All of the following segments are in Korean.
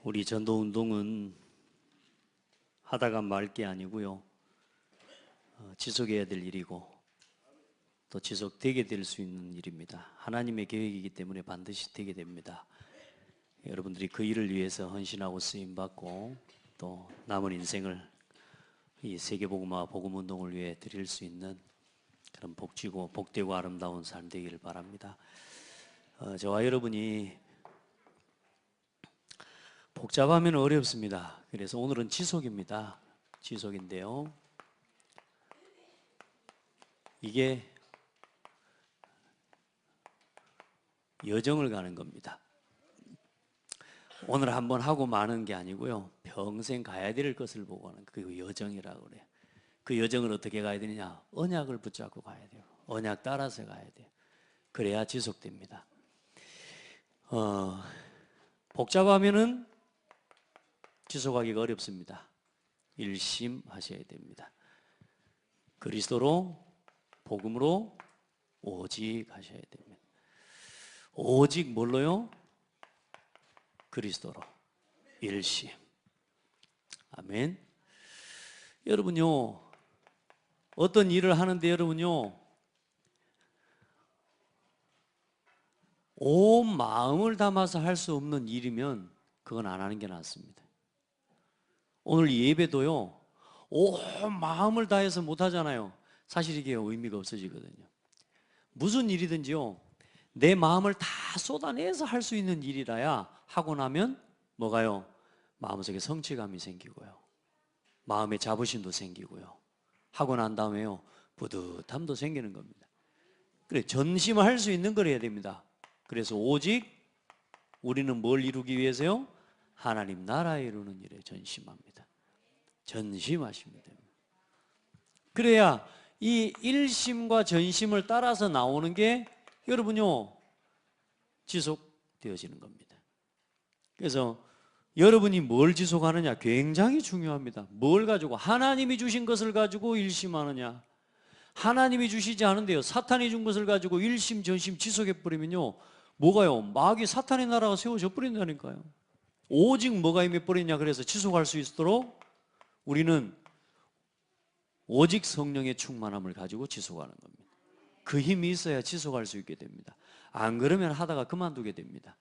우리 전도 운동은 하다가 말 게 아니고요. 지속해야 될 일이고 또 지속되게 될 수 있는 일입니다. 하나님의 계획이기 때문에 반드시 되게 됩니다. 여러분들이 그 일을 위해서 헌신하고 쓰임받고 또 남은 인생을 이 세계복음화 복음운동을 위해 드릴 수 있는 그런 복지고 복되고 아름다운 삶 되기를 바랍니다. 저와 여러분이 복잡하면 어렵습니다. 그래서 오늘은 지속입니다. 지속인데요. 이게 여정을 가는 겁니다. 오늘 한번 하고 마는 게 아니고요. 평생 가야 될 것을 보고 하는 그 여정이라고 그래요. 그 여정을 어떻게 가야 되느냐? 언약을 붙잡고 가야 돼요. 언약 따라서 가야 돼요. 그래야 지속됩니다. 복잡하면은 지속하기가 어렵습니다. 일심하셔야 됩니다. 그리스도로 복음으로 오직 하셔야 됩니다. 오직 뭘로요? 그리스도로 일심. 아멘. 여러분요, 어떤 일을 하는데 여러분요, 온 마음을 담아서 할 수 없는 일이면 그건 안 하는 게 낫습니다. 오늘 예배도요, 온 마음을 다해서 못 하잖아요. 사실 이게 의미가 없어지거든요. 무슨 일이든지요, 내 마음을 다 쏟아내서 할 수 있는 일이라야 하고 나면 뭐가요? 마음속에 성취감이 생기고요, 마음의 자부심도 생기고요, 하고 난 다음에요, 뿌듯함도 생기는 겁니다. 그래, 전심을 할 수 있는 걸 해야 됩니다. 그래서 오직 우리는 뭘 이루기 위해서요? 하나님 나라 이루는 일에 전심합니다. 전심하시면 됩니다. 그래야 이 일심과 전심을 따라서 나오는 게 여러분요, 지속되어지는 겁니다. 그래서 여러분이 뭘 지속하느냐 굉장히 중요합니다. 뭘 가지고, 하나님이 주신 것을 가지고 일심하느냐, 하나님이 주시지 않은데요, 사탄이 준 것을 가지고 일심 전심 지속해버리면요, 뭐가요? 마귀 사탄의 나라가 세워져 버린다니까요. 오직 뭐가 임해버리냐, 그래서 지속할 수 있도록 우리는 오직 성령의 충만함을 가지고 지속하는 겁니다. 그 힘이 있어야 지속할 수 있게 됩니다. 안 그러면 하다가 그만두게 됩니다.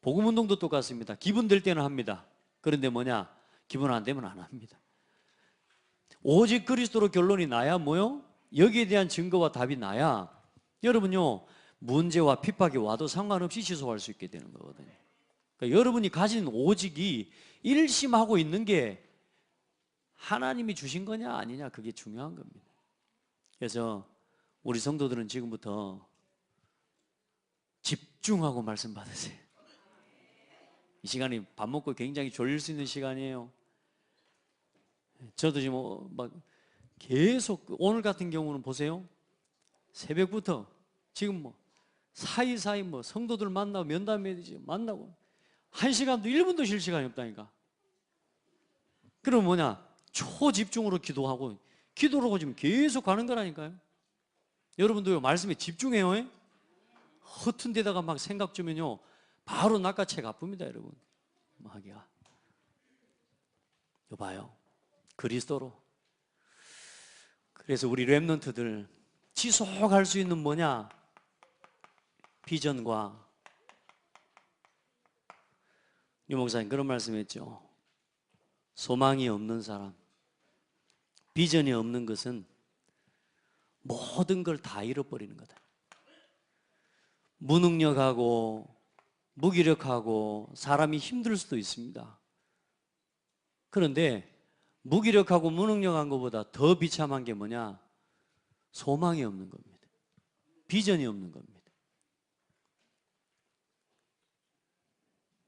복음운동도 똑같습니다. 기분 될 때는 합니다. 그런데 뭐냐? 기분 안 되면 안 합니다. 오직 그리스도로 결론이 나야 뭐요? 여기에 대한 증거와 답이 나야 여러분요, 문제와 핍박이 와도 상관없이 지속할 수 있게 되는 거거든요. 그러니까 여러분이 가진 오직이 일심하고 있는 게 하나님이 주신 거냐 아니냐, 그게 중요한 겁니다. 그래서 우리 성도들은 지금부터 집중하고 말씀 받으세요. 이 시간이 밥 먹고 굉장히 졸릴 수 있는 시간이에요. 저도 지금 막 계속, 오늘 같은 경우는 보세요, 새벽부터 지금 뭐 사이사이 뭐 성도들 만나고 면담회지 만나고 1시간도 1분도 쉴 시간이 없다니까. 그럼 뭐냐? 초집중으로 기도하고, 기도로 지금 계속 가는 거라니까요. 여러분도요, 말씀에 집중해요. 허튼 데다가 막 생각 주면요, 바로 낚아채 갚습니다, 여러분. 마귀가. 여봐요, 그리스도로. 그래서 우리 렘넌트들 지속할 수 있는 뭐냐? 비전과, 유 목사님 그런 말씀했죠. 소망이 없는 사람, 비전이 없는 것은 모든 걸 다 잃어버리는 거다. 무능력하고 무기력하고 사람이 힘들 수도 있습니다. 그런데 무기력하고 무능력한 것보다 더 비참한 게 뭐냐? 소망이 없는 겁니다. 비전이 없는 겁니다.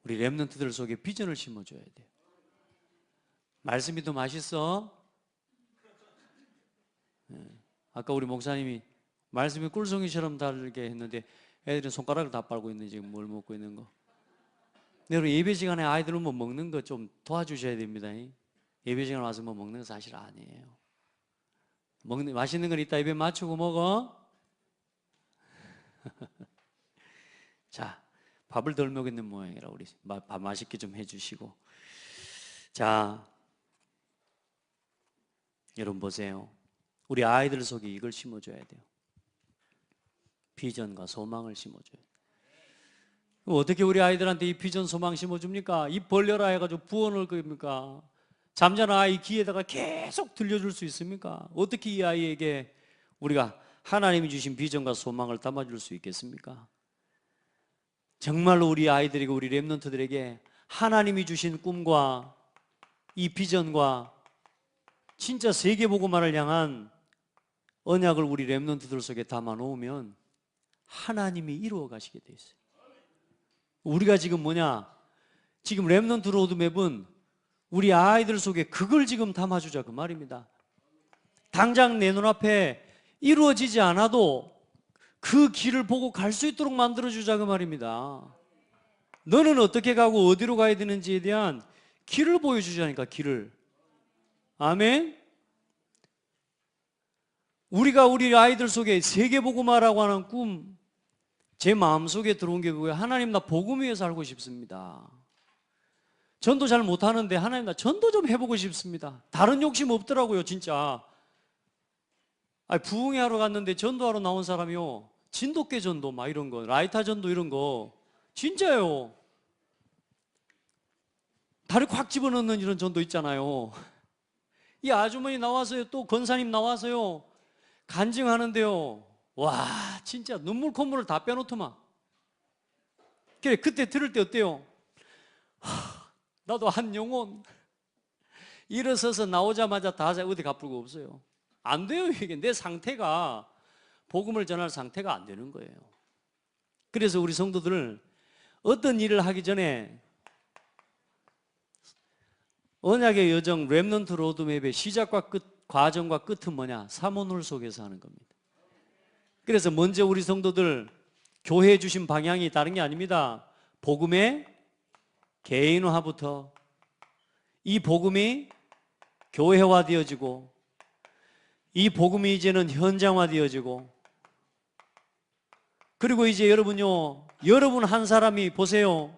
우리 렘넌트들 속에 비전을 심어줘야 돼요. 말씀이 더 맛있어? 아까 우리 목사님이 말씀이 꿀송이처럼 달게 했는데 애들은 손가락을 다 빨고 있는, 지금 뭘 먹고 있는 거. 여러분, 예배 시간에 아이들은 뭐 먹는 거 좀 도와주셔야 됩니다. 예배 시간에 와서 뭐 먹는 거 사실 아니에요. 맛있는 건 이따 예배 마치고 먹어. 자, 밥을 덜 먹였는 모양이라 우리 밥 맛있게 좀 해주시고. 자, 여러분 보세요. 우리 아이들 속에 이걸 심어줘야 돼요. 비전과 소망을 심어줘야 돼요. 어떻게 우리 아이들한테 이 비전 소망 심어줍니까? 입 벌려라 해가지고 부어놓을 겁니까? 잠자는 아이 귀에다가 계속 들려줄 수 있습니까? 어떻게 이 아이에게 우리가 하나님이 주신 비전과 소망을 담아줄 수 있겠습니까? 정말로 우리 아이들에게, 우리 렘넌트들에게 하나님이 주신 꿈과 이 비전과 진짜 세계복음화를 향한 언약을 우리 렘넌트들 속에 담아 놓으면 하나님이 이루어 가시게 돼 있어요. 우리가 지금 지금 렘넌트 로드맵은 우리 아이들 속에 그걸 지금 담아주자 그 말입니다. 당장 내 눈앞에 이루어지지 않아도 그 길을 보고 갈 수 있도록 만들어주자 그 말입니다. 너는 어떻게 가고 어디로 가야 되는지에 대한 길을 보여주자니까, 길을. 아멘. 우리가 우리 아이들 속에 세계복음화라고 하는 꿈, 제 마음속에 들어온 게 그거예요. 하나님, 나 복음 위에 살고 싶습니다. 전도 잘 못하는데 하나님, 나 전도 좀 해보고 싶습니다. 다른 욕심 없더라고요, 진짜. 부흥회 하러 갔는데 전도하러 나온 사람이요, 진돗개 전도 막 이런 거, 라이타 전도 이런 거, 진짜요. 다리 콱 집어넣는 이런 전도 있잖아요. 이 아주머니 나와서요, 또 권사님 나와서요, 간증하는데요, 와, 진짜 눈물 콧물을 다 빼놓더만. 그래, 그때 들을 때 어때요? 나도 한 영혼 일어서서 나오자마자 다 어디 갚을 거 없어요. 안 돼요. 이게 내 상태가, 복음을 전할 상태가 안 되는 거예요. 그래서 우리 성도들을 어떤 일을 하기 전에 언약의 여정 렘넌트 로드맵의 시작과 끝, 과정과 끝은 뭐냐? 사모놀 속에서 하는 겁니다. 그래서 먼저 우리 성도들 교회에 주신 방향이 다른 게 아닙니다. 복음의 개인화부터 이 복음이 교회화되어지고 이 복음이 이제는 현장화되어지고, 그리고 이제 여러분요, 여러분 한 사람이 보세요.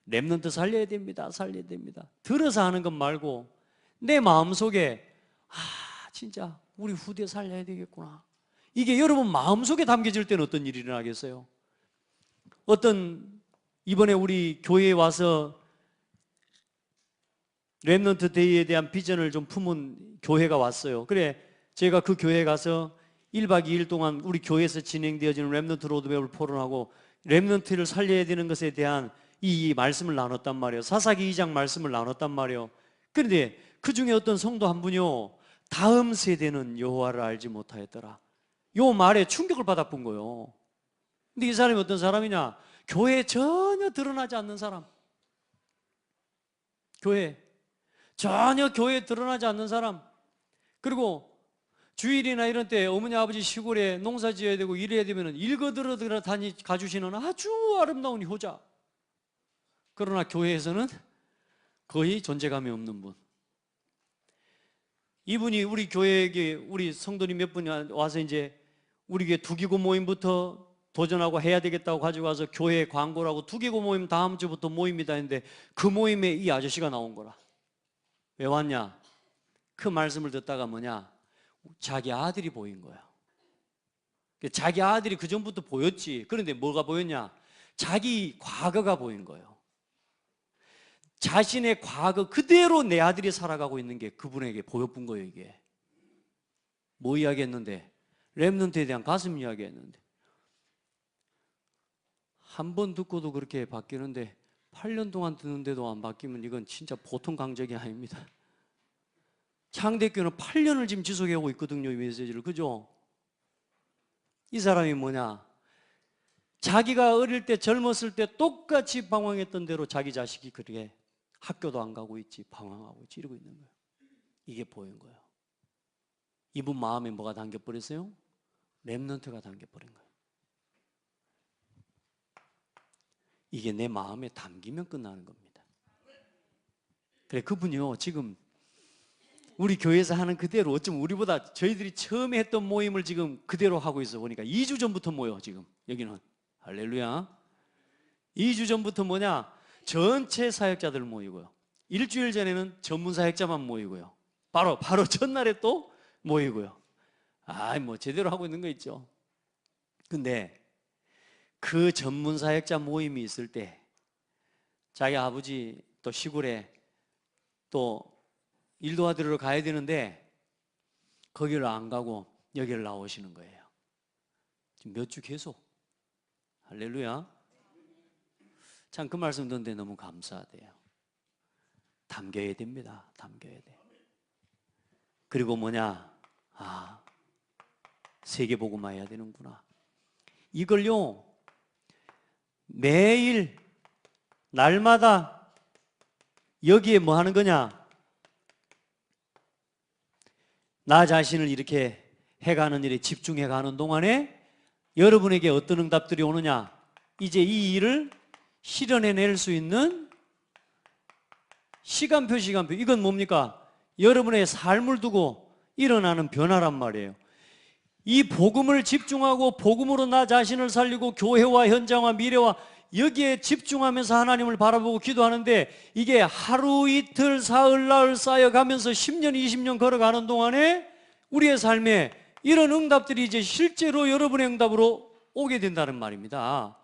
렘넌트 살려야 됩니다. 살려야 됩니다. 들어서 하는 것 말고 내 마음속에 진짜 우리 후대 살려야 되겠구나. 이게 여러분 마음속에 담겨질 때는 어떤 일이 일어나겠어요? 이번에 우리 교회에 와서 렘넌트 데이에 대한 비전을 좀 품은 교회가 왔어요. 그래, 제가 그 교회에 가서 1박 2일 동안 우리 교회에서 진행되어지는 렘넌트 로드맵을 포럼하고 렘넌트를 살려야 되는 것에 대한 이 말씀을 나눴단 말이에요. 사사기 2장 말씀을 나눴단 말이에요. 그런데 그 중에 어떤 성도 한 분이요, 다음 세대는 여호와를 알지 못하였더라. 요 말에 충격을 받아본 거예요. 근데 이 사람이 어떤 사람이냐? 교회에 전혀 드러나지 않는 사람. 전혀 교회에 드러나지 않는 사람. 그리고 주일이나 이런 때 어머니 아버지 시골에 농사 지어야 되고 일해야 되면 일거들어 가주시는 아주 아름다운 효자. 그러나 교회에서는 거의 존재감이 없는 분. 이분이 우리 교회에, 우리 성도님 몇 분이 와서 이제 우리 교회 두기고 모임부터 도전하고 해야 되겠다고 가지고 와서 교회 광고라고 두기고 모임 다음 주부터 모임이다 했는데 그 모임에 이 아저씨가 나온 거라. 왜 왔냐? 그 말씀을 듣다가 자기 아들이 보인 거야. 자기 아들이 그 전부터 보였지. 그런데 뭐가 보였냐? 자기 과거가 보인 거예요. 자신의 과거 그대로 내 아들이 살아가고 있는 게 그분에게 보여본 거예요. 이게 뭐 이야기했는데? 렘넌트에 대한 가슴 이야기했는데, 한 번 듣고도 그렇게 바뀌는데 8년 동안 듣는데도 안 바뀌면 이건 진짜 보통 강적이 아닙니다. 창대교회는 8년을 지금 지속해오고 있거든요, 이 메시지를. 그죠? 이 사람이 자기가 어릴 때, 젊었을 때 똑같이 방황했던 대로 자기 자식이 그렇게 학교도 안 가고 있지, 방황하고 있지, 이러고 있는 거예요. 이게 보인 거예요. 이분 마음에 뭐가 담겨버렸어요? 렘넌트가 담겨버린 거예요. 이게 내 마음에 담기면 끝나는 겁니다. 그래, 그분이요, 지금 우리 교회에서 하는 그대로, 어쩌면 우리보다 저희들이 처음에 했던 모임을 지금 그대로 하고 있어 보니까 2주 전부터 모여, 지금 여기는. 할렐루야. 2주 전부터 뭐냐? 전체 사역자들 모이고요. 일주일 전에는 전문 사역자만 모이고요. 바로 첫날에 또 모이고요. 뭐 제대로 하고 있는 거 있죠. 근데 그 전문 사역자 모임이 있을 때 자기 아버지 또 시골에 또 일 도와드리러 가야 되는데 거기를 안 가고 여기를 나오시는 거예요. 지금 몇 주 계속. 할렐루야. 참 그 말씀 듣는데 너무 감사하대요. 담겨야 됩니다. 담겨야 돼. 그리고 뭐냐? 세계복음화 해야 되는구나. 이걸요, 매일, 날마다 여기에 뭐 하는 거냐? 나 자신을 이렇게 해가는 일에 집중해가는 동안에 여러분에게 어떤 응답들이 오느냐? 이제 이 일을 실현해낼 수 있는 시간표. 이건 뭡니까? 여러분의 삶을 두고 일어나는 변화란 말이에요. 이 복음을 집중하고 복음으로 나 자신을 살리고 교회와 현장과 미래와 여기에 집중하면서 하나님을 바라보고 기도하는데 이게 하루 이틀 사흘 나흘 쌓여가면서 10년 20년 걸어가는 동안에 우리의 삶에 이런 응답들이 이제 실제로 여러분의 응답으로 오게 된다는 말입니다.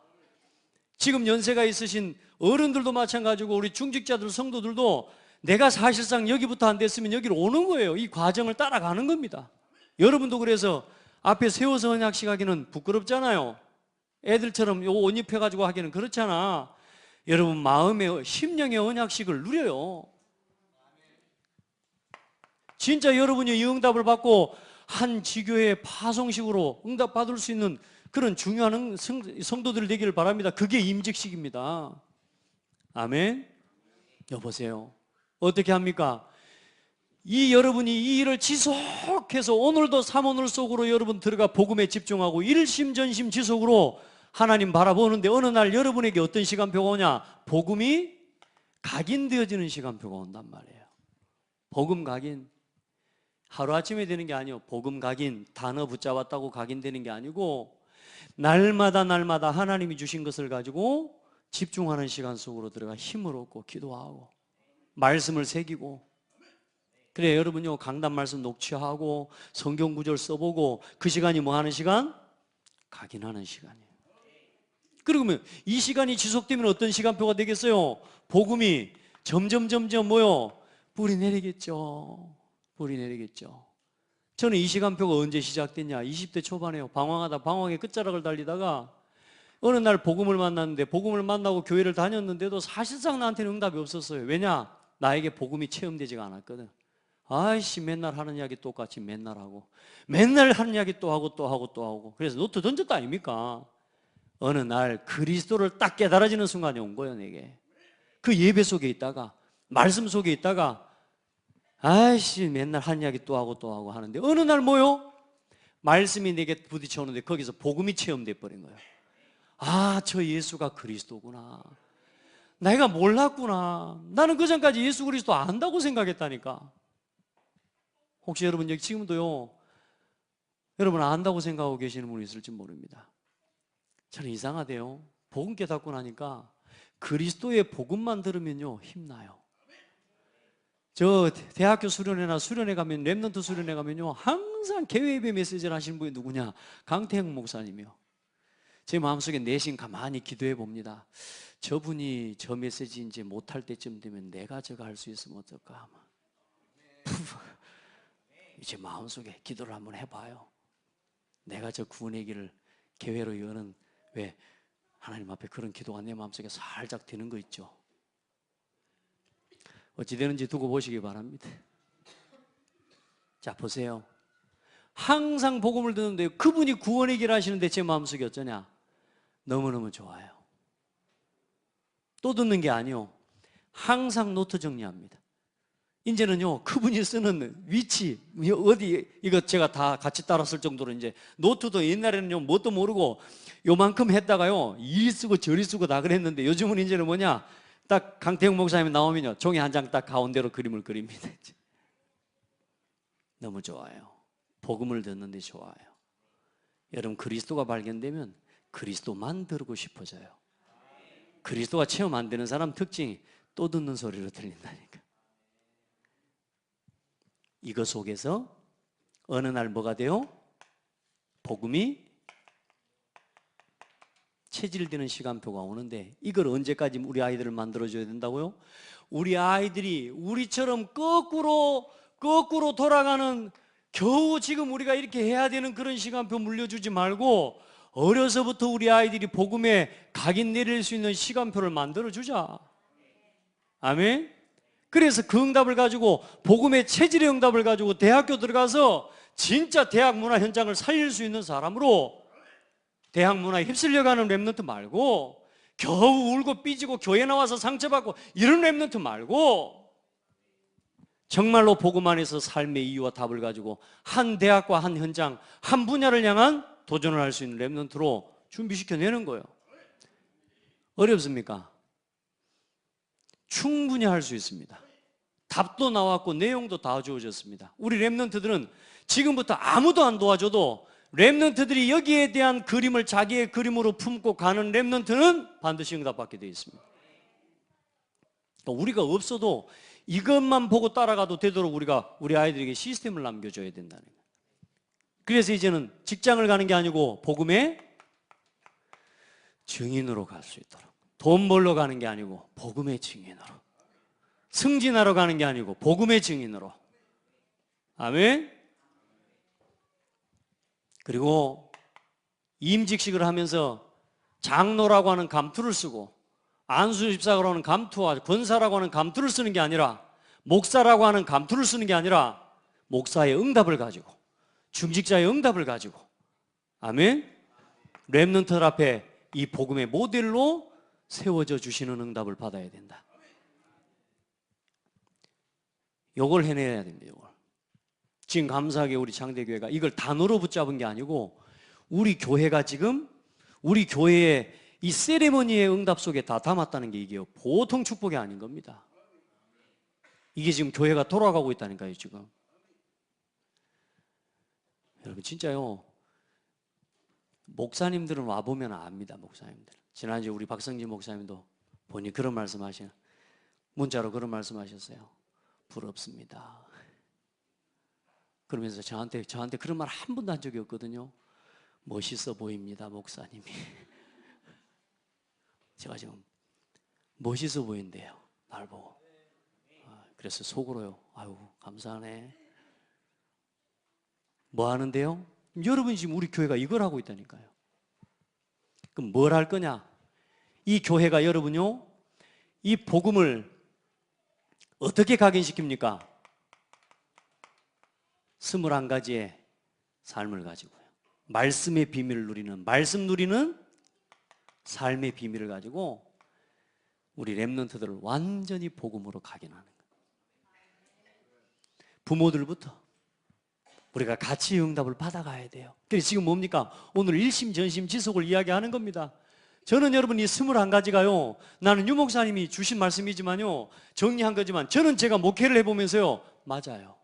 지금 연세가 있으신 어른들도 마찬가지고 우리 중직자들 성도들도 내가 사실상 여기부터 안 됐으면 여기로 오는 거예요. 이 과정을 따라가는 겁니다. 여러분도 그래서 앞에 세워서 언약식 하기는 부끄럽잖아요. 애들처럼 요거 옷 입혀가지고 하기는 그렇잖아. 여러분 마음의 심령의 언약식을 누려요. 진짜 여러분이 이 응답을 받고 한 지교의 파송식으로 응답받을 수 있는 그런 중요한 성도들이 되기를 바랍니다. 그게 임직식입니다. 아멘. 여보세요. 어떻게 합니까? 여러분이 이 일을 지속해서 오늘도 삼오늘 속으로 여러분 들어가 복음에 집중하고 일심전심 지속으로 하나님 바라보는데 어느 날 여러분에게 어떤 시간표가 오냐? 복음이 각인되어지는 시간표가 온단 말이에요. 복음 각인. 하루아침에 되는 게 아니에요. 복음 각인. 단어 붙잡았다고 각인되는 게 아니고 날마다 하나님이 주신 것을 가지고 집중하는 시간 속으로 들어가 힘을 얻고 기도하고 말씀을 새기고. 그래 여러분요, 강단 말씀 녹취하고 성경 구절 써보고 그 시간이 뭐 하는 시간? 각인하는 시간이에요. 그러면 이 시간이 지속되면 어떤 시간표가 되겠어요? 복음이 점점 뭐요? 뿌리 내리겠죠. 뿌리 내리겠죠. 저는 이 시간표가 언제 시작됐냐? 20대 초반에요. 방황의 끝자락을 달리다가 어느 날 복음을 만났는데, 복음을 만나고 교회를 다녔는데도 사실상 나한테는 응답이 없었어요. 왜냐? 나에게 복음이 체험되지가 않았거든. 아이씨, 맨날 하는 이야기 똑같이 맨날 하고, 맨날 하는 이야기 또 하고. 그래서 노트 던졌다 아닙니까? 어느 날 그리스도를 딱 깨달아지는 순간이 온 거예요, 내게. 그 예배 속에 있다가, 말씀 속에 있다가, 아이씨, 맨날 하는 이야기 또 하고 하는데, 어느 날 뭐요? 말씀이 내게 부딪혀 오는데, 거기서 복음이 체험돼 버린 거예요. 저 예수가 그리스도구나. 내가 몰랐구나. 나는 그 전까지 예수 그리스도 안다고 생각했다니까. 혹시 여러분 여기 지금도요, 여러분 안다고 생각하고 계시는 분이 있을지 모릅니다. 저는 이상하대요. 복음 깨닫고 나니까 그리스도의 복음만 들으면요 힘나요. 저 대학교 수련회 가면, 랩넌트 수련회 가면요 항상 개회 예배 메시지를 하시는 분이 누구냐? 강태형 목사님이요. 제 마음속에 내심 가만히 기도해 봅니다. 저분이 저 메시지 이제 못할 때쯤 되면 내가 저거 할 수 있으면 어떨까? 이제 마음속에 기도를 한번 해봐요. 내가 저 구원의 길을 개회로 여는, 왜 하나님 앞에 그런 기도가 내 마음속에 살짝 드는 거 있죠. 어찌 되는지 두고 보시기 바랍니다. 자, 보세요. 항상 복음을 듣는데 그분이 구원의 길 하시는데 제 마음속에 어쩌냐? 너무너무 좋아요. 또 듣는 게 아니요, 항상 노트 정리합니다. 이제는요, 그분이 쓰는 위치, 어디, 이거 제가 다 같이 따라 쓸 정도로 이제 노트도 옛날에는요, 뭣도 모르고 요만큼 했다가요, 이리 쓰고 저리 쓰고 다 그랬는데 요즘은 이제는 뭐냐? 딱 강태형 목사님이 나오면요, 종이 한 장 딱 가운데로 그림을 그립니다. 너무 좋아요. 복음을 듣는데 좋아요. 여러분, 그리스도가 발견되면 그리스도만 들고 싶어져요. 그리스도가 체험 안 되는 사람 특징이 또 듣는 소리로 들린다니까. 이거 속에서 어느 날 뭐가 돼요? 복음이 체질되는 시간표가 오는데, 이걸 언제까지 우리 아이들을 만들어줘야 된다고요? 우리 아이들이 우리처럼 거꾸로 돌아가는, 겨우 지금 우리가 이렇게 해야 되는 그런 시간표 물려주지 말고 어려서부터 우리 아이들이 복음에 각인 내릴 수 있는 시간표를 만들어주자. 아멘? 그래서 그 응답을 가지고, 복음의 체질의 응답을 가지고 대학교 들어가서 진짜 대학 문화 현장을 살릴 수 있는 사람으로, 대학 문화에 휩쓸려가는 랩런트 말고, 겨우 울고 삐지고 교회 나와서 상처받고 이런 랩런트 말고, 정말로 복음 안에서 삶의 이유와 답을 가지고 한 대학과 한 현장, 한 분야를 향한 도전을 할 수 있는 랩런트로 준비시켜내는 거예요. 어렵습니까? 충분히 할 수 있습니다. 답도 나왔고 내용도 다 주어졌습니다. 우리 랩런트들은 지금부터 아무도 안 도와줘도, 랩런트들이 여기에 대한 그림을 자기의 그림으로 품고 가는 랩런트는 반드시 응답받게 되어 있습니다. 그러니까 우리가 없어도 이것만 보고 따라가도 되도록 우리가 우리 아이들에게 시스템을 남겨줘야 된다는 거예요. 그래서 이제는 직장을 가는 게 아니고 복음의 증인으로 갈 수 있도록, 돈 벌러 가는 게 아니고 복음의 증인으로, 승진하러 가는 게 아니고 복음의 증인으로. 아멘. 그리고 임직식을 하면서 장로라고 하는 감투를 쓰고 안수집사라고 하는 감투와 권사라고 하는 감투를 쓰는 게 아니라, 목사라고 하는 감투를 쓰는 게 아니라 목사의 응답을 가지고, 중직자의 응답을 가지고, 아멘, 렘넌트 앞에 이 복음의 모델로 세워져 주시는 응답을 받아야 된다. 이걸 해내야 됩니다. 이걸. 지금 감사하게 우리 장대교회가 이걸 단어로 붙잡은 게 아니고, 우리 교회가 지금 우리 교회의 이 세레머니의 응답 속에 다 담았다는 게 이게 보통 축복이 아닌 겁니다. 이게 지금 교회가 돌아가고 있다니까요. 지금 여러분 진짜요, 목사님들은 와보면 압니다. 목사님들, 지난주에 우리 박성진 목사님도 보니 그런 말씀하시는, 문자로 그런 말씀하셨어요. 부럽습니다. 그러면서 저한테 그런 말 한 번도 한 적이 없거든요. 멋있어 보입니다, 목사님이. 제가 지금 멋있어 보인대요, 날 보고. 그래서 속으로요, 아유 감사하네. 뭐 하는데요? 여러분이 지금 우리 교회가 이걸 하고 있다니까요. 그럼 뭘 할 거냐? 이 교회가 여러분요, 이 복음을 어떻게 각인시킵니까? 21가지의 삶을 가지고요, 말씀의 비밀을 누리는, 말씀 누리는 삶의 비밀을 가지고 우리 렘넌트들을 완전히 복음으로 각인하는 거예요. 부모들부터 우리가 같이 응답을 받아가야 돼요. 그래서 지금 뭡니까? 오늘 일심 전심 지속을 이야기하는 겁니다. 저는 여러분 이 21가지가요, 나는 유 목사님이 주신 말씀이지만요, 정리한 거지만, 저는 제가 목회를 해보면서요, 맞아요.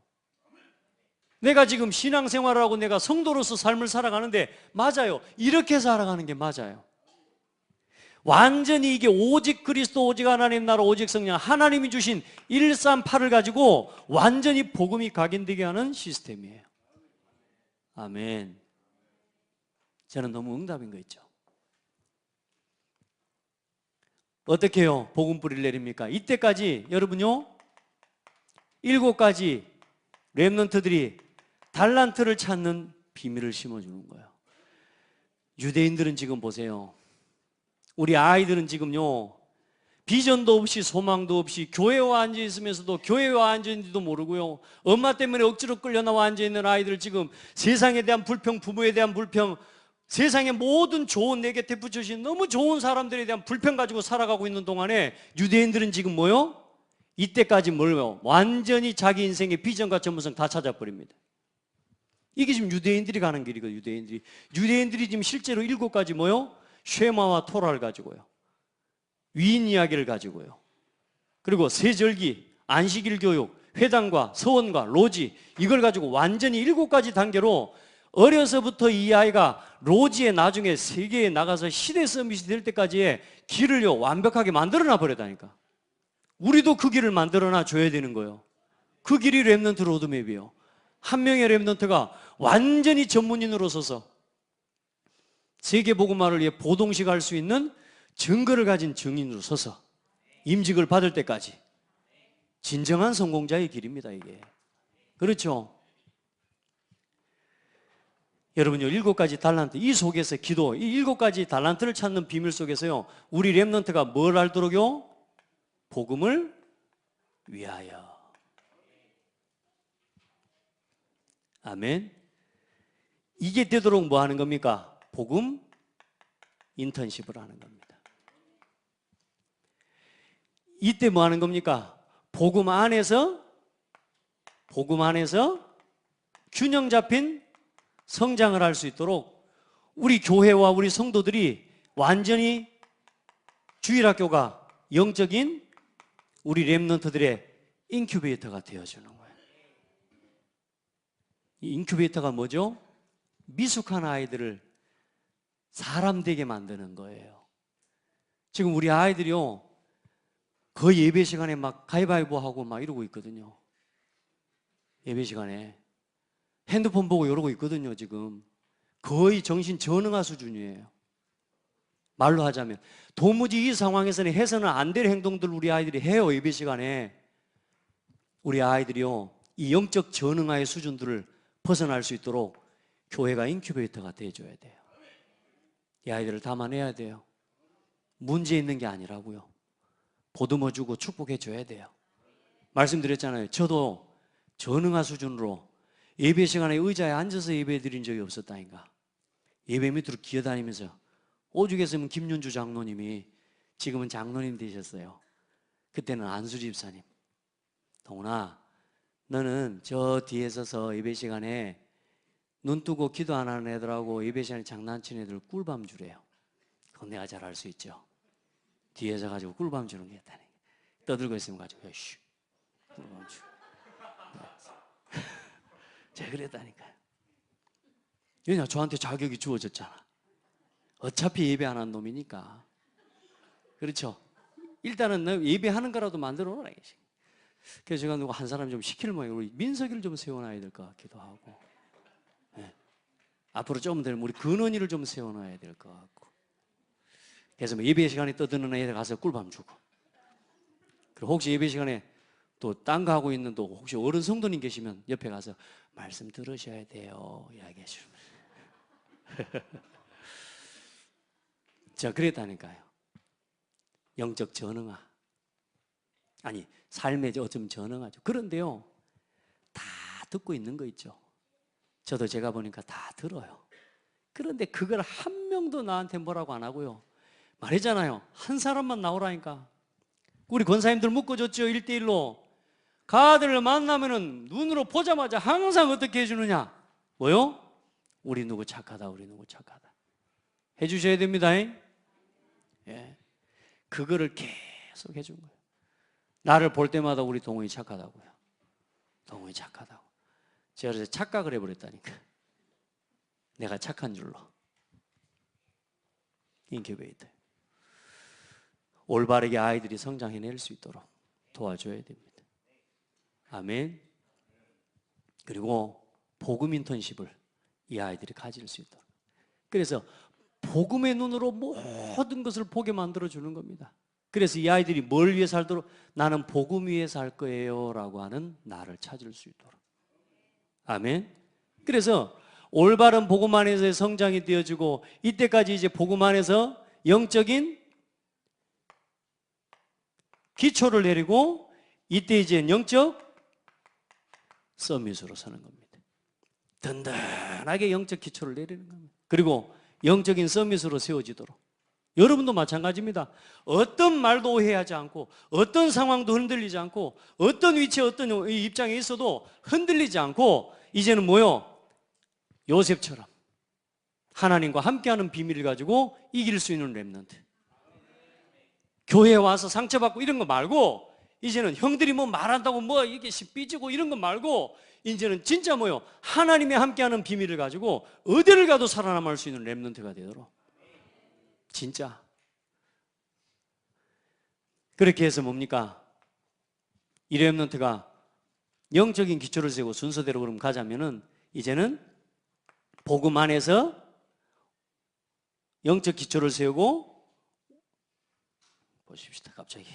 내가 지금 신앙생활을 하고 내가 성도로서 삶을 살아가는데 맞아요. 이렇게 살아가는 게 맞아요. 완전히 이게 오직 그리스도, 오직 하나님 나라, 오직 성령, 하나님이 주신 138을 가지고 완전히 복음이 각인되게 하는 시스템이에요. 아멘. 저는 너무 응답인 거 있죠. 어떻게 해요? 복음 뿌리를 내립니까? 이때까지 여러분요, 7가지 렘넌트들이 달란트를 찾는 비밀을 심어주는 거예요. 유대인들은 지금 보세요, 우리 아이들은 지금요, 비전도 없이 소망도 없이 교회와 앉아있으면서도 교회와 앉아있는지도 모르고요, 엄마 때문에 억지로 끌려나와 앉아있는 아이들, 지금 세상에 대한 불평, 부모에 대한 불평, 세상의 모든 좋은, 내 곁에 붙여주신 너무 좋은 사람들에 대한 불평 가지고 살아가고 있는 동안에 유대인들은 지금 뭐요? 이때까지 뭘요? 완전히 자기 인생의 비전과 전문성 다 찾아버립니다. 이게 지금 유대인들이 가는 길이거든요. 유대인들이 지금 실제로 7가지 뭐요? 쉐마와 토라를 가지고요, 위인 이야기를 가지고요, 그리고 세절기, 안식일 교육, 회당과 서원과 로지, 이걸 가지고 완전히 7가지 단계로 어려서부터 이 아이가 로지에 나중에 세계에 나가서 시대 서밋이 될 때까지의 길을요 완벽하게 만들어놔 버렸다니까. 우리도 그 길을 만들어놔 줘야 되는 거예요. 그 길이 렘넌트 로드맵이에요. 한 명의 렘넌트가 완전히 전문인으로 서서 세계 복음화를 위해 보동식 할 수 있는 증거를 가진 증인으로 서서 임직을 받을 때까지 진정한 성공자의 길입니다, 이게. 그렇죠? 여러분요, 7가지 달란트, 이 속에서 기도, 이 7가지 달란트를 찾는 비밀 속에서요, 우리 렘넌트가 뭘 알도록요? 복음을 위하여. 아멘. 이게 되도록 뭐 하는 겁니까? 복음 인턴십을 하는 겁니다. 이때 뭐 하는 겁니까? 복음 안에서 균형 잡힌 성장을 할 수 있도록 우리 교회와 우리 성도들이 완전히 주일학교가 영적인 우리 렘넌트들의 인큐베이터가 되어주는 거예요. 이 인큐베이터가 뭐죠? 미숙한 아이들을 사람 되게 만드는 거예요. 지금 우리 아이들이요, 거의 예배 시간에 막 가위바위보 하고 막 이러고 있거든요. 예배 시간에 핸드폰 보고 이러고 있거든요. 지금 거의 정신 전응화 수준이에요. 말로 하자면 도무지 이 상황에서는 해서는 안 될 행동들 우리 아이들이 해요. 예배 시간에. 우리 아이들이요, 이 영적 전응화의 수준들을 벗어날 수 있도록 교회가 인큐베이터가 돼줘야 돼요. 이 아이들을 담아내야 돼요. 문제 있는 게 아니라고요. 보듬어주고 축복해줘야 돼요. 말씀드렸잖아요. 저도 전응화 수준으로 예배 시간에 의자에 앉아서 예배 드린 적이 없었다니까. 예배 밑으로 기어다니면서 오죽했으면 김윤주 장로님이, 지금은 장로님 되셨어요. 그때는 안수 집사님, 동훈아, 너는 저 뒤에 서서 예배 시간에 눈 뜨고 기도 안 하는 애들하고 예배 시간에 장난치는 애들 꿀밤 주래요. 그건 내가 잘 알 수 있죠. 뒤에서 가지고 꿀밤 주는 게 있다니. 떠들고 있으면 가지고 야씨 꿀밤 주. 제가 그랬다니까요. 왜냐, 저한테 자격이 주어졌잖아. 어차피 예배 안 한 놈이니까. 그렇죠? 일단은 너 예배하는 거라도 만들어 놓으라. 그래서 제가 누구 한 사람 좀 시킬 모양이에요. 우리 민석이를 좀 세워놔야 될 것 같기도 하고, 네. 앞으로 좀 더 우리 근원이를 좀 세워놔야 될 것 같고. 그래서 뭐 예배 시간에 떠드는 애들 가서 꿀밤 주고, 그리고 혹시 예배 시간에 또 딴 거 하고 있는 또 혹시 어른 성도님 계시면 옆에 가서 말씀 들으셔야 돼요 이야기해 주면. 제가 그랬다니까요. 영적 전응화, 아니 삶의 어쩜 전응하죠. 그런데요, 다 듣고 있는 거 있죠. 저도 제가 보니까 다 들어요. 그런데 그걸 한 명도 나한테 뭐라고 안 하고요. 말했잖아요. 한 사람만 나오라니까. 우리 권사님들 묶어줬죠. 1대1로. 가들을 만나면은 눈으로 보자마자 항상 어떻게 해주느냐? 뭐요? 우리 누구 착하다, 우리 누구 착하다. 해주셔야 됩니다. 예. 그거를 계속 해준 거예요. 나를 볼 때마다 우리 동훈이 착하다고요. 동훈이 착하다고. 제가 그래서 착각을 해버렸다니까. 내가 착한 줄로. 인큐베이터. 올바르게 아이들이 성장해낼 수 있도록 도와줘야 됩니다. 아멘. 그리고 복음 인턴십을 이 아이들이 가질 수 있도록. 그래서 복음의 눈으로 모든 것을 보게 만들어주는 겁니다. 그래서 이 아이들이 뭘 위해 살도록, 나는 복음 위해 살 거예요 라고 하는 나를 찾을 수 있도록. 아멘. 그래서 올바른 복음 안에서의 성장이 되어지고, 이때까지 이제 복음 안에서 영적인 기초를 내리고, 이때 이제 영적 서밋으로 서는 겁니다. 든든하게 영적 기초를 내리는 겁니다. 그리고 영적인 서밋으로 세워지도록. 여러분도 마찬가지입니다. 어떤 말도 오해하지 않고, 어떤 상황도 흔들리지 않고, 어떤 위치에 어떤 입장에 있어도 흔들리지 않고, 이제는 뭐요? 요셉처럼 하나님과 함께하는 비밀을 가지고 이길 수 있는 렘넌트. 교회에 와서 상처받고 이런 거 말고, 이제는 형들이 뭐 말한다고 뭐 이게 삐지고 이런 거 말고 이제는 진짜 뭐요? 하나님이 함께하는 비밀을 가지고 어디를 가도 살아남을 수 있는 렘넌트가 되도록 진짜 그렇게 해서 뭡니까? 이 렘넌트가 영적인 기초를 세우고 순서대로 그럼 가자면은 이제는 복음 안에서 영적 기초를 세우고 보십시다. 갑자기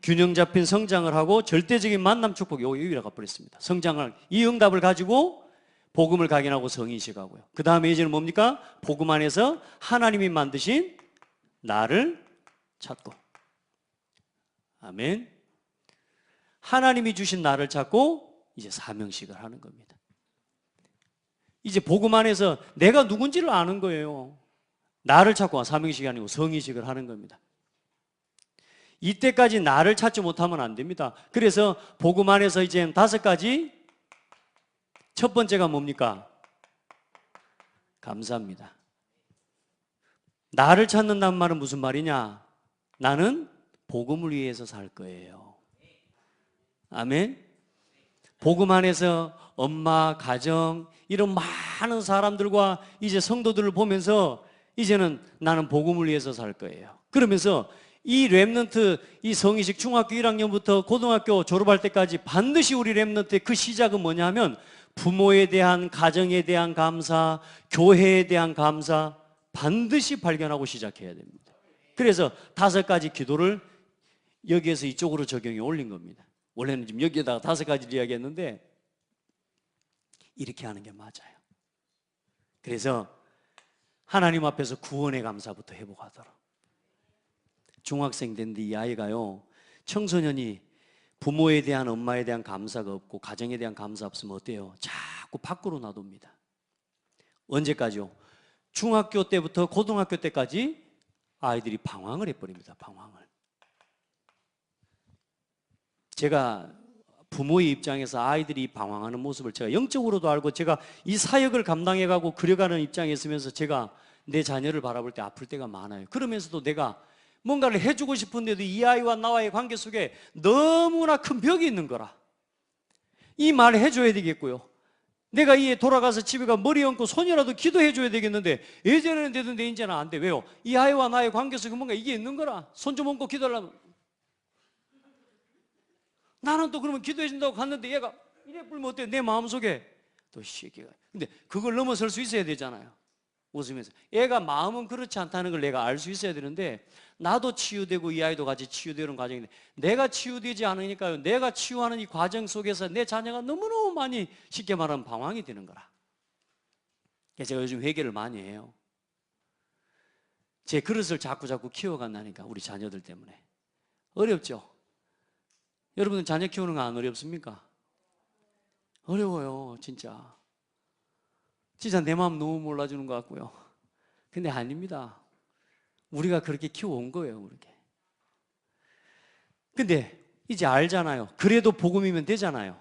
균형 잡힌 성장을 하고 절대적인 만남 축복 요거 유일하게 버렸습니다. 성장을 이 응답을 가지고 복음을 각인하고 성인식하고요. 그 다음에 이제는 뭡니까? 복음 안에서 하나님이 만드신 나를 찾고 아멘. 하나님이 주신 나를 찾고 이제 사명식을 하는 겁니다. 이제 복음 안에서 내가 누군지를 아는 거예요. 나를 찾고 사명식이 아니고 성인식을 하는 겁니다. 이때까지 나를 찾지 못하면 안 됩니다. 그래서 복음 안에서 이제 5가지 첫 번째가 뭡니까? 감사합니다. 나를 찾는다는 말은 무슨 말이냐? 나는 복음을 위해서 살 거예요. 아멘. 복음 안에서 엄마, 가정 이런 많은 사람들과 이제 성도들을 보면서 이제는 나는 복음을 위해서 살 거예요. 그러면서 이 렘넌트, 이 성인식 중학교 1학년부터 고등학교 졸업할 때까지 반드시 우리 렘넌트의 그 시작은 뭐냐 하면 부모에 대한, 가정에 대한 감사, 교회에 대한 감사 반드시 발견하고 시작해야 됩니다. 그래서 5가지 기도를 여기에서 이쪽으로 적용해 올린 겁니다. 원래는 지금 여기에다가 5가지를 이야기했는데 이렇게 하는 게 맞아요. 그래서 하나님 앞에서 구원의 감사부터 회복하도록. 중학생 됐는데 이 아이가요, 청소년이 부모에 대한, 엄마에 대한 감사가 없고 가정에 대한 감사 없으면 어때요? 자꾸 밖으로 놔둡니다. 언제까지요? 중학교 때부터 고등학교 때까지 아이들이 방황을 해버립니다. 방황을. 제가 부모의 입장에서 아이들이 방황하는 모습을 제가 영적으로도 알고 제가 이 사역을 감당해가고 그려가는 입장에 있으면서 제가 내 자녀를 바라볼 때 아플 때가 많아요. 그러면서도 내가 뭔가를 해주고 싶은데도 이 아이와 나와의 관계 속에 너무나 큰 벽이 있는 거라. 이 말 해줘야 되겠고요. 내가 이에 돌아가서 집에 가 머리 얹고 손이라도 기도해줘야 되겠는데 예전에는 되던데 이제는 안 돼. 왜요? 이 아이와 나의 관계 속에 뭔가 이게 있는 거라. 손 좀 얹고 기도하려면 나는 또 그러면 기도해준다고 갔는데 얘가 이래 불면 어때? 내 마음속에 또 시기가. 근데 그걸 넘어설 수 있어야 되잖아요. 웃으면서 애가 마음은 그렇지 않다는 걸 내가 알 수 있어야 되는데 나도 치유되고 이 아이도 같이 치유되는 과정인데 내가 치유되지 않으니까요, 내가 치유하는 이 과정 속에서 내 자녀가 너무너무 많이 쉽게 말하면 방황이 되는 거라. 그래서 제가 요즘 회개를 많이 해요. 제 그릇을 자꾸 키워간다니까. 우리 자녀들 때문에 어렵죠. 여러분은 자녀 키우는 거 안 어렵습니까? 어려워요. 진짜 내 마음 너무 몰라주는 것 같고요. 근데 아닙니다. 우리가 그렇게 키워온 거예요. 그렇게. 근데 이제 알잖아요. 그래도 복음이면 되잖아요.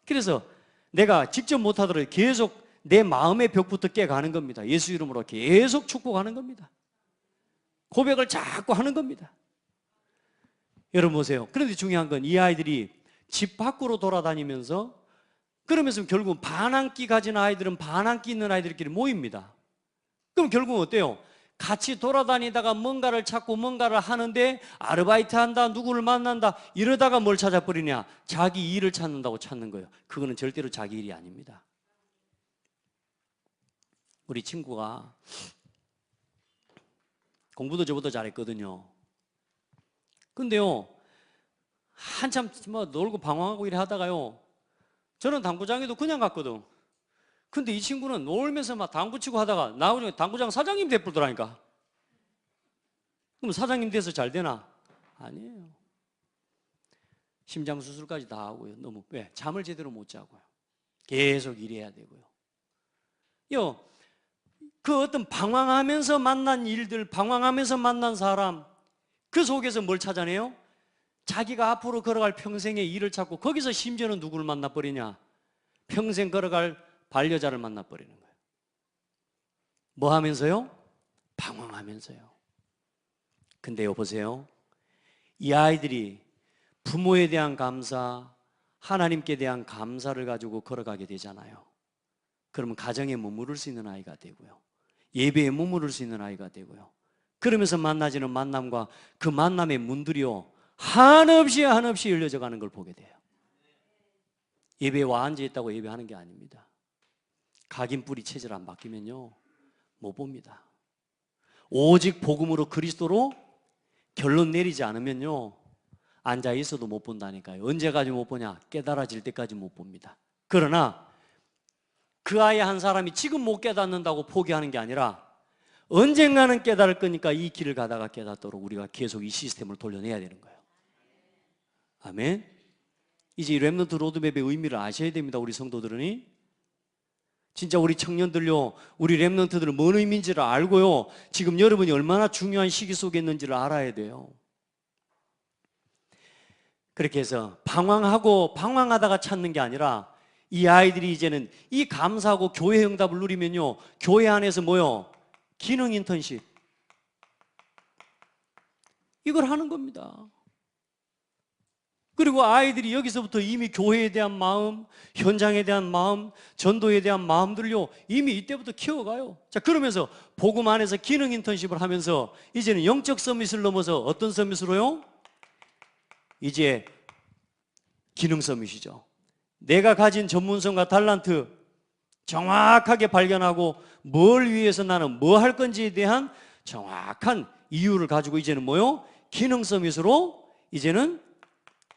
그래서 내가 직접 못하더라도 계속 내 마음의 벽부터 깨가는 겁니다. 예수 이름으로 계속 축복하는 겁니다. 고백을 자꾸 하는 겁니다. 여러분 보세요. 그런데 중요한 건 이 아이들이 집 밖으로 돌아다니면서 그러면서 결국은 반항기 가진 아이들은 반항기 있는 아이들끼리 모입니다. 그럼 결국은 어때요? 같이 돌아다니다가 뭔가를 찾고 뭔가를 하는데 아르바이트 한다, 누구를 만난다 이러다가 뭘 찾아버리냐? 자기 일을 찾는다고 찾는 거예요. 그거는 절대로 자기 일이 아닙니다. 우리 친구가 공부도 저보다 잘했거든요. 근데요, 한참 뭐 놀고 방황하고 이래 하다가요, 저는 당구장에도 그냥 갔거든. 근데 이 친구는 놀면서 막 당구 치고 하다가 나중에 당구장 사장님 돼버리더라니까. 그럼 사장님 돼서 잘 되나? 아니에요. 심장 수술까지 다 하고요. 너무 왜? 잠을 제대로 못 자고요. 계속 일해야 되고요. 그 어떤 방황하면서 만난 일들, 방황하면서 만난 사람, 그 속에서 뭘 찾아내요? 자기가 앞으로 걸어갈 평생의 일을 찾고 거기서 심지어는 누구를 만나버리냐? 평생 걸어갈 반려자를 만나버리는 거예요. 뭐 하면서요? 방황하면서요. 근데요, 보세요. 이 아이들이 부모에 대한 감사, 하나님께 대한 감사를 가지고 걸어가게 되잖아요. 그러면 가정에 머무를 수 있는 아이가 되고요. 예배에 머무를 수 있는 아이가 되고요. 그러면서 만나지는 만남과 그 만남의 문들이요, 한없이 열려져 가는 걸 보게 돼요. 예배에 와 앉아있다고 예배하는 게 아닙니다. 각인뿌리 체질 안 바뀌면요, 못 봅니다. 오직 복음으로 그리스도로 결론 내리지 않으면요, 앉아 있어도 못 본다니까요. 언제까지 못 보냐? 깨달아질 때까지 못 봅니다. 그러나 그 아이 한 사람이 지금 못 깨닫는다고 포기하는 게 아니라 언젠가는 깨달을 거니까 이 길을 가다가 깨닫도록 우리가 계속 이 시스템을 돌려내야 되는 거예요. 아멘. 이제 이 렘넌트 로드맵의 의미를 아셔야 됩니다. 우리 성도들은 진짜 우리 청년들요, 우리 렘넌트들은 뭔 의미인지를 알고요, 지금 여러분이 얼마나 중요한 시기 속에 있는지를 알아야 돼요. 그렇게 해서 방황하다가 찾는 게 아니라 이 아이들이 이제는 이 감사하고 교회 응답을 누리면요, 교회 안에서 뭐요? 기능 인턴십, 이걸 하는 겁니다. 그리고 아이들이 여기서부터 이미 교회에 대한 마음, 현장에 대한 마음, 전도에 대한 마음들을요, 이미 이때부터 키워가요. 자, 그러면서 복음 안에서 기능 인턴십을 하면서 이제는 영적 서밋을 넘어서 어떤 서밋으로요? 이제 기능 서밋이죠. 내가 가진 전문성과 달란트 정확하게 발견하고 뭘 위해서 나는 뭐 할 건지에 대한 정확한 이유를 가지고 이제는 뭐요? 기능 서밋으로 이제는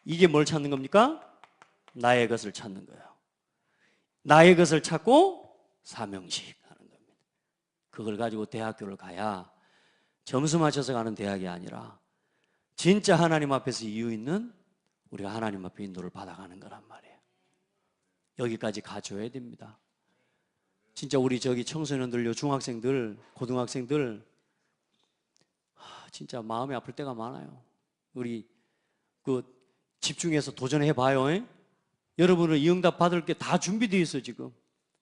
이게 뭘 찾는 겁니까? 나의 것을 찾는 거예요. 나의 것을 찾고 사명식 하는 겁니다. 그걸 가지고 대학교를 가야 점수 맞춰서 가는 대학이 아니라 진짜 하나님 앞에서 이유 있는 우리가 하나님 앞에 인도를 받아가는 거란 말이에요. 여기까지 가줘야 됩니다. 진짜 우리 저기 청소년들, 중학생들, 고등학생들 진짜 마음이 아플 때가 많아요. 우리 집중해서 도전해봐요. 여러분은 이 응답 받을 게 다 준비되어 있어. 지금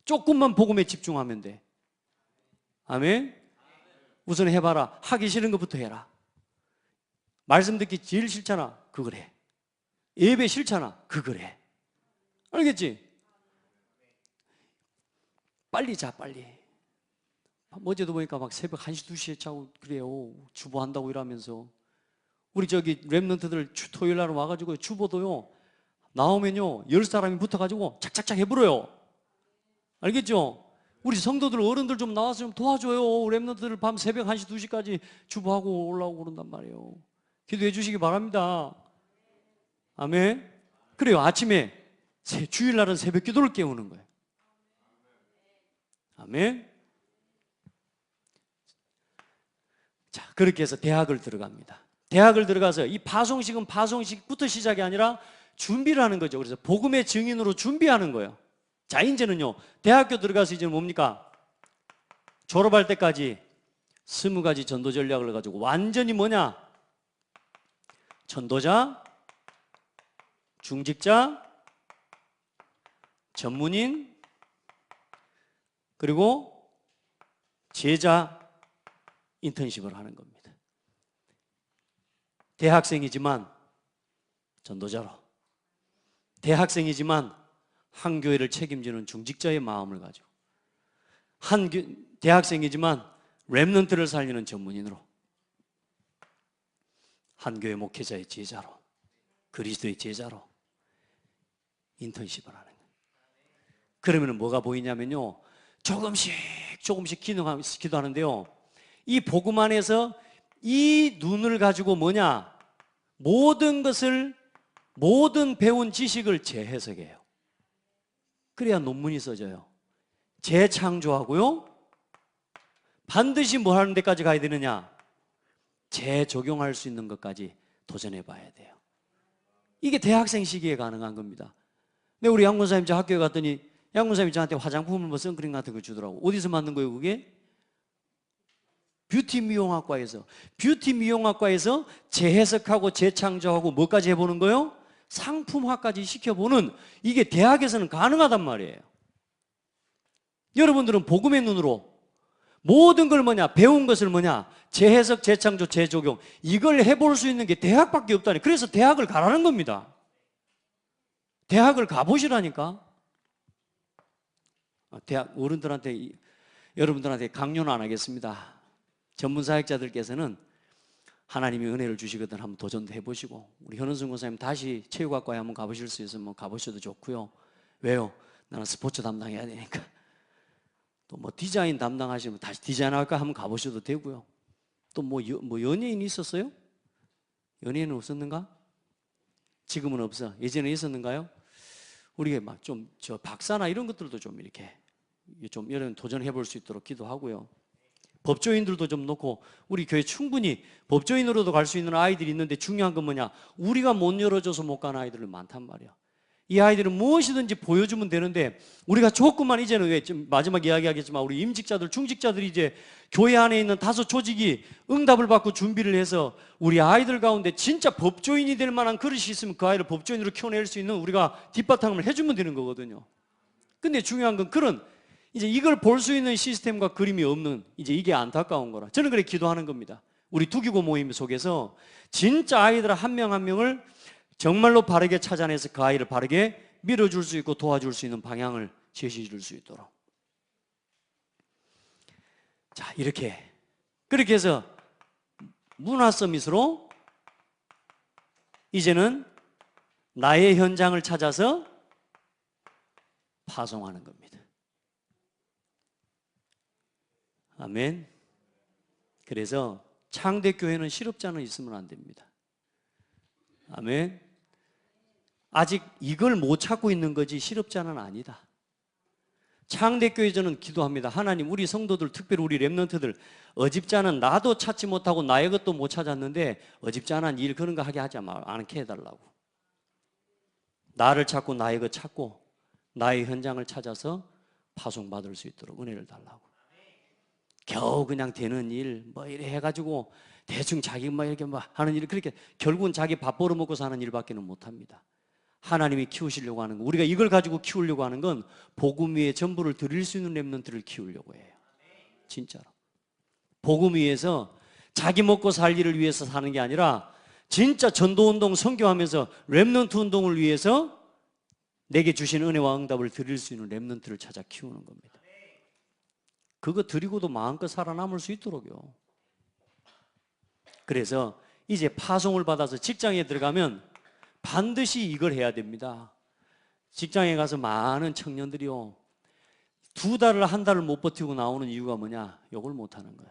조금만 복음에 집중하면 돼. 아멘. 우선 해봐라. 하기 싫은 것부터 해라. 말씀 듣기 제일 싫잖아. 그걸 해. 예배 싫잖아. 그걸 해. 알겠지? 빨리 자, 빨리. 어제도 보니까 막 새벽 1시, 2시에 자고 그래요. 주보한다고 이러면서. 우리 저기 렘넌트들 토요일 날 와가지고 주보도요, 나오면요 10사람이 붙어가지고 착착착 해버려요. 알겠죠? 우리 성도들, 어른들 좀 나와서 좀 도와줘요. 렘넌트들 밤 새벽 1시, 2시까지 주보하고 올라오고 그런단 말이에요. 기도해 주시기 바랍니다. 아멘. 그래요. 아침에 주일날은 새벽 기도를 깨우는 거예요. 아멘. 자, 그렇게 해서 대학을 들어갑니다. 대학을 들어가서 이 파송식은 파송식부터 시작이 아니라 준비를 하는 거죠. 그래서 복음의 증인으로 준비하는 거예요. 자, 이제는요, 대학교 들어가서 이제는 뭡니까? 졸업할 때까지 20가지 전도 전략을 가지고 완전히 뭐냐? 전도자, 중직자, 전문인, 그리고 제자 인턴십을 하는 겁니다. 대학생이지만 전도자로, 대학생이지만 한 교회를 책임지는 중직자의 마음을 가지고, 대학생이지만 렘넌트를 살리는 전문인으로, 한 교회 목회자의 제자로, 그리스도의 제자로 인턴십을 하는 거예요. 그러면 뭐가 보이냐면요, 조금씩 기도하는데요, 이 복음 안에서 이 눈을 가지고 뭐냐? 모든 배운 지식을 재해석해요. 그래야 논문이 써져요. 재창조하고요, 반드시 뭐 하는 데까지 가야 되느냐? 재적용할 수 있는 것까지 도전해 봐야 돼요. 이게 대학생 시기에 가능한 겁니다. 근데 우리 양문사님 저 학교에 갔더니 양문사님이 저한테 화장품을 뭐 선크림 같은 거 주더라고. 어디서 만든 거예요 그게? 뷰티 미용학과에서 재해석하고 재창조하고 뭐까지 해보는 거예요? 상품화까지 시켜보는, 이게 대학에서는 가능하단 말이에요. 여러분들은 복음의 눈으로 모든 걸 뭐냐? 배운 것을 뭐냐? 재해석, 재창조, 재적용. 이걸 해볼 수 있는 게 대학밖에 없다니. 그래서 대학을 가라는 겁니다. 대학을 가보시라니까. 대학 어른들한테, 여러분들한테 강요는 안 하겠습니다. 전문 사역자들께서는 하나님이 은혜를 주시거든 한번 도전도 해보시고, 우리 현은순 권사님 다시 체육학과에 한번 가보실 수 있으면 가보셔도 좋고요. 왜요? 나는 스포츠 담당해야 되니까. 또 뭐 디자인 담당하시면 다시 디자인학과 한번 가보셔도 되고요. 또 뭐 연예인이 있었어요? 연예인은 없었는가? 지금은 없어. 예전에 있었는가요? 우리가 막 좀 저 박사나 이런 것들도 좀 이렇게 좀 여러분 도전해 볼 수 있도록 기도하고요. 법조인들도 좀 놓고, 우리 교회 충분히 법조인으로도 갈 수 있는 아이들이 있는데, 중요한 건 뭐냐? 우리가 못 열어줘서 못 가는 아이들은 많단 말이야. 이 아이들은 무엇이든지 보여주면 되는데, 우리가 조금만, 이제는 왜 좀 마지막 이야기하겠지만 우리 임직자들, 중직자들이 이제 교회 안에 있는 다섯 조직이 응답을 받고 준비를 해서 우리 아이들 가운데 진짜 법조인이 될 만한 그릇이 있으면 그 아이를 법조인으로 키워낼 수 있는 우리가 뒷바탕을 해주면 되는 거거든요. 근데 중요한 건 그런 이제 이걸 볼 수 있는 시스템과 그림이 없는, 이제 이게 안타까운 거라. 저는 그래 기도하는 겁니다. 우리 두기고 모임 속에서 진짜 아이들 한 명 한 명을 정말로 바르게 찾아내서 그 아이를 바르게 밀어줄 수 있고 도와줄 수 있는 방향을 제시해 줄 수 있도록. 자, 그렇게 해서 문화 서밋으로 이제는 나의 현장을 찾아서 파송하는 겁니다. 아멘. 그래서 창대교회는 실업자는 있으면 안 됩니다. 아멘. 아직 이걸 못 찾고 있는 거지 실업자는 아니다. 창대교회 저는 기도합니다. 하나님, 우리 성도들, 특별히 우리 렘넌트들, 어집잖은 나도 찾지 못하고 나의 것도 못 찾았는데 어집잖은 일 그런 거 하게 하지 않게 해달라고. 나를 찾고 나의 것 찾고 나의 현장을 찾아서 파송받을 수 있도록 은혜를 달라고. 겨우 그냥 되는 일 뭐 이래 해가지고 대충 자기 뭐 이렇게 뭐 하는 일, 그렇게 결국은 자기 밥 벌어먹고 사는 일밖에는 못합니다. 하나님이 키우시려고 하는 거, 우리가 이걸 가지고 키우려고 하는 건 복음 위에 전부를 드릴 수 있는 렘넌트를 키우려고 해요. 진짜로 복음 위에서 자기 먹고 살 일을 위해서 사는 게 아니라 진짜 전도운동 선교하면서 렘넌트 운동을 위해서 내게 주신 은혜와 응답을 드릴 수 있는 렘넌트를 찾아 키우는 겁니다. 그거 드리고도 마음껏 살아남을 수 있도록요. 그래서 이제 파송을 받아서 직장에 들어가면 반드시 이걸 해야 됩니다. 직장에 가서 많은 청년들이요, 2달을 1달을 못 버티고 나오는 이유가 뭐냐? 욕을 못하는 거야.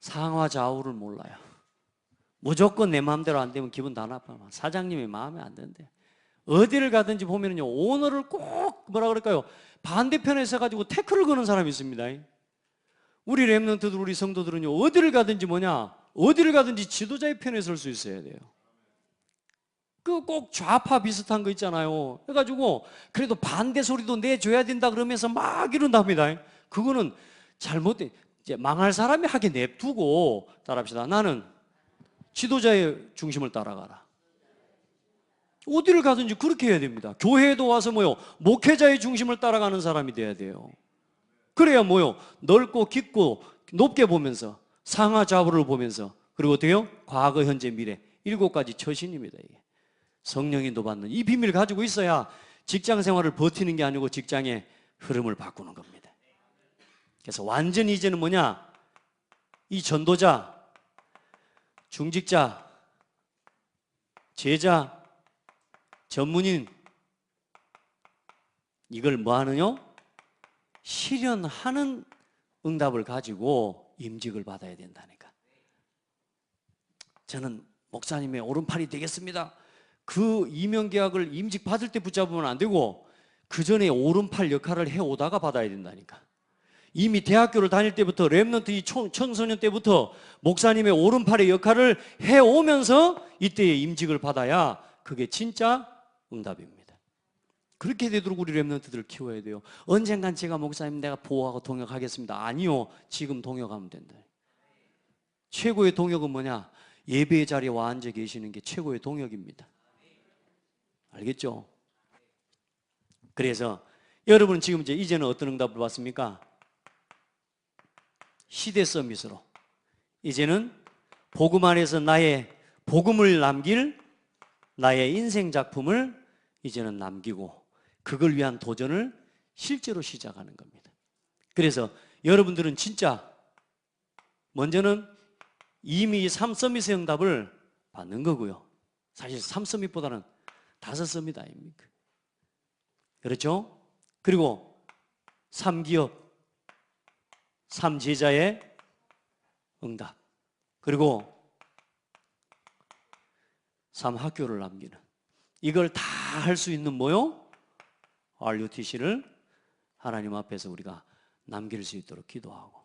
상하 좌우를 몰라요. 무조건 내 마음대로 안 되면 기분 다 나빠. 사장님이 마음에 안 든대. 어디를 가든지 보면요, 오너를 꼭 뭐라 그럴까요? 반대편에 서가지고 태클을 거는 사람이 있습니다. 우리 렘넌트들, 우리 성도들은요, 어디를 가든지 뭐냐? 어디를 가든지 지도자의 편에 설 수 있어야 돼요. 그 꼭 좌파 비슷한 거 있잖아요. 해가지고 그래도 반대 소리도 내줘야 된다 그러면서 막 이런답니다. 그거는 잘못된, 이제 망할 사람이 하게 냅두고 따라합시다. 나는 지도자의 중심을 따라가라. 어디를 가든지 그렇게 해야 됩니다. 교회에도 와서 뭐요? 목회자의 중심을 따라가는 사람이 돼야 돼요. 그래야 뭐요? 넓고 깊고 높게 보면서 상하 좌우를 보면서, 그리고 어떻게요? 과거, 현재, 미래 7가지 처신입니다. 이게 성령이 인도받는 이 비밀을 가지고 있어야 직장 생활을 버티는 게 아니고 직장의 흐름을 바꾸는 겁니다. 그래서 완전히 이제는 뭐냐? 이 전도자, 중직자, 제자, 전문인, 이걸 뭐 하느냐? 실현하는 응답을 가지고 임직을 받아야 된다니까. 저는 목사님의 오른팔이 되겠습니다. 그 이명계약을 임직 받을 때 붙잡으면 안 되고 그 전에 오른팔 역할을 해오다가 받아야 된다니까. 이미 대학교를 다닐 때부터, 렘넌트 이 청소년 때부터 목사님의 오른팔의 역할을 해오면서 이때의 임직을 받아야 그게 진짜 응답입니다. 그렇게 되도록 우리 렘넌트들을 키워야 돼요. 언젠간 제가 목사님 내가 보호하고 동역하겠습니다. 아니요, 지금 동역하면 된다. 최고의 동역은 뭐냐? 예배의 자리에 와 앉아 계시는 게 최고의 동역입니다. 알겠죠? 그래서 여러분은 지금 이제는 어떤 응답을 받습니까? 시대 서밋으로 이제는 복음 안에서 나의 복음을 남길 나의 인생 작품을 이제는 남기고 그걸 위한 도전을 실제로 시작하는 겁니다. 그래서 여러분들은 진짜 먼저는 이미 3서밋의 응답을 받는 거고요. 사실 3서밋보다는 5서밋 아닙니까? 그렇죠? 그리고 3기업, 3제자의 응답, 그리고 3학교를 남기는, 이걸 다 할 수 있는 뭐요? RUTC를 하나님 앞에서 우리가 남길 수 있도록 기도하고,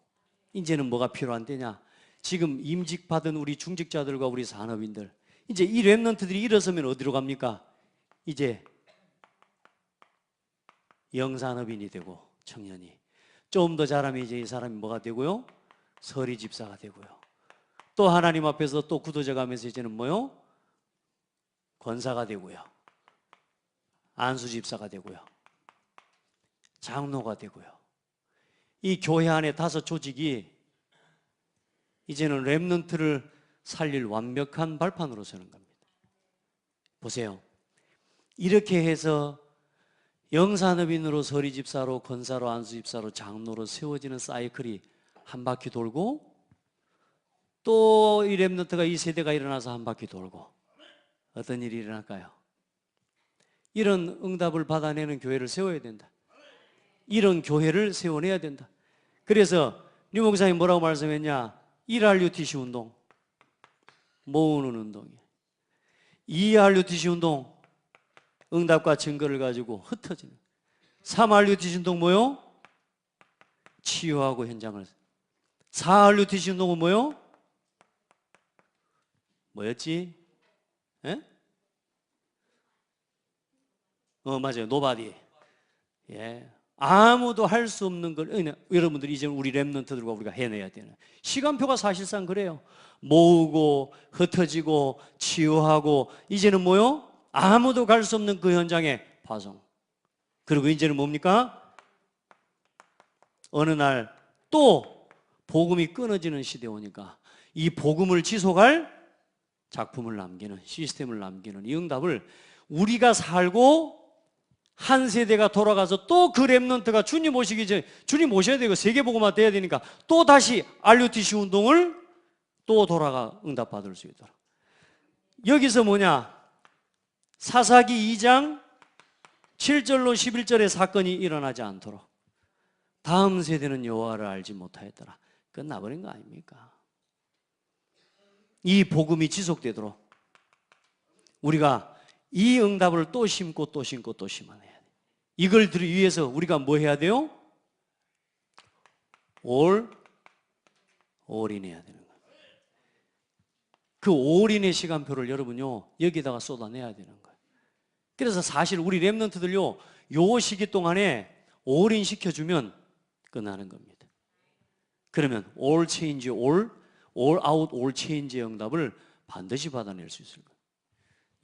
이제는 뭐가 필요한 때냐? 지금 임직받은 우리 중직자들과 우리 산업인들, 이제 이 렘넌트들이 일어서면 어디로 갑니까? 이제 영산업인이 되고 청년이 좀 더 잘하면 이제 이 사람이 뭐가 되고요? 서리 집사가 되고요. 또 하나님 앞에서 또 굳어져 가면서 이제는 뭐요? 권사가 되고요. 안수 집사가 되고요. 장로가 되고요. 이 교회 안에 5 조직이 이제는 렘넌트를 살릴 완벽한 발판으로 서는 겁니다. 보세요. 이렇게 해서 영산업인으로 서리 집사로 권사로 안수 집사로 장로로 세워지는 사이클이 한 바퀴 돌고 또 이 렘넌트가 이 세대가 일어나서 한 바퀴 돌고 어떤 일이 일어날까요? 이런 응답을 받아내는 교회를 세워야 된다. 이런 교회를 세워내야 된다. 그래서 류 목사님 뭐라고 말씀했냐? 1RUTC 운동, 모으는 운동이에요. 2RUTC 운동, 응답과 증거를 가지고 흩어지는. 3RUTC 운동 뭐요? 치유하고 현장을. 4RUTC 운동은 뭐요? 뭐였지? 예? 맞아요. 노바디. 예. 아무도 할 수 없는 걸 여러분들이 이제 우리 렘넌트들과 우리가 해내야 되는 시간표가 사실상 그래요. 모으고 흩어지고 치유하고 이제는 뭐요? 아무도 갈 수 없는 그 현장에 파송. 그리고 이제는 뭡니까? 어느 날 또 복음이 끊어지는 시대에 오니까 이 복음을 지속할 작품을 남기는, 시스템을 남기는 이 응답을 우리가 살고 한 세대가 돌아가서 또 그 렘넌트가 주님 오시기 전에, 주님 오셔야 되고 세계복음화 돼야 되니까 또 다시 RUTC 운동을 또 돌아가 응답받을 수 있도록. 여기서 뭐냐? 사사기 2장 7절로 11절의 사건이 일어나지 않도록 다음 세대는 여호와를 알지 못하였더라. 끝나버린 거 아닙니까? 이 복음이 지속되도록 우리가 이 응답을 또 심고 또 심고 또 심어내야 돼. 이걸 위해서 우리가 뭐 해야 돼요? 올인해야 되는 거예요. 그 올인의 시간표를 여러분요 여기다가 쏟아내야 되는 거예요. 그래서 사실 우리 렘넌트들요 요 시기 동안에 올인 시켜주면 끝나는 겁니다. 그러면 all change, all out, all change의 응답을 반드시 받아낼 수 있을 거예요.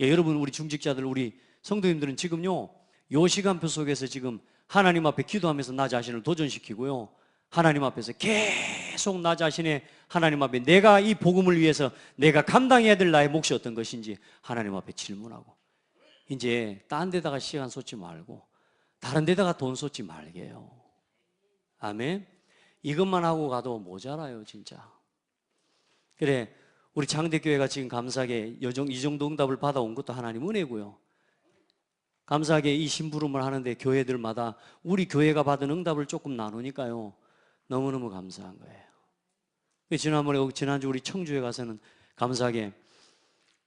예, 여러분 우리 중직자들 우리 성도님들은 지금요 요 시간표 속에서 지금 하나님 앞에 기도하면서 나 자신을 도전시키고요 하나님 앞에서 계속 나 자신의 하나님 앞에 내가 이 복음을 위해서 내가 감당해야 될 나의 몫이 어떤 것인지 하나님 앞에 질문하고 이제 딴 데다가 시간 쏟지 말고 다른 데다가 돈 쏟지 말게요. 아멘. 이것만 하고 가도 모자라요 진짜. 그래 우리 장대교회가 지금 감사하게 이 정도 응답을 받아온 것도 하나님 은혜고요. 감사하게 이 심부름을 하는데 교회들마다 우리 교회가 받은 응답을 조금 나누니까요 너무너무 감사한 거예요. 지난주 우리 청주에 가서는 감사하게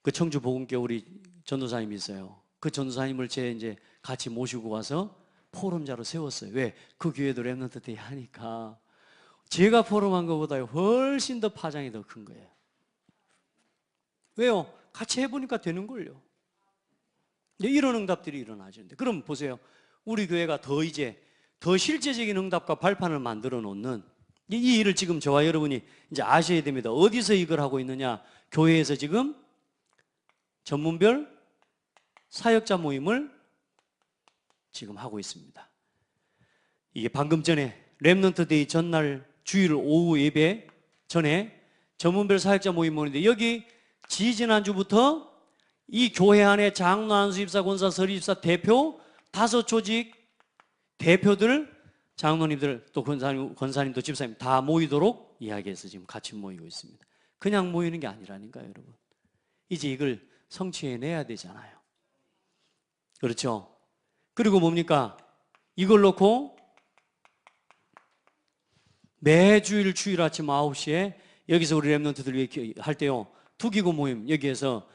그 청주 복음교회 우리 전도사님이 있어요. 그 전도사님을 이제 같이 모시고 와서 포럼자로 세웠어요. 왜? 그 교회도 렘넌트 때 하니까 제가 포럼한 것보다 훨씬 더 파장이 더 큰 거예요. 왜요? 같이 해보니까 되는걸요. 이런 응답들이 일어나지는데 그럼 보세요. 우리 교회가 더 실제적인 응답과 발판을 만들어 놓는 이 일을 지금 저와 여러분이 이제 아셔야 됩니다. 어디서 이걸 하고 있느냐? 교회에서 지금 전문별 사역자 모임을 지금 하고 있습니다. 이게 방금 전에 렘넌트 데이 전날 주일 오후 예배 전에 전문별 사역자 모임 모이는데 여기 지지난주부터 이 교회 안에 장로, 안수집사, 권사, 서리집사 대표 5조직 대표들, 장로님들, 또 권사님도 집사님 다 모이도록 이야기해서 지금 같이 모이고 있습니다. 그냥 모이는 게 아니라니까요, 여러분. 이제 이걸 성취해내야 되잖아요. 그렇죠? 그리고 뭡니까? 이걸 놓고 매주일 주일 아침 9시에 여기서 우리 랩런트들 할 때요, 투기고 모임 여기에서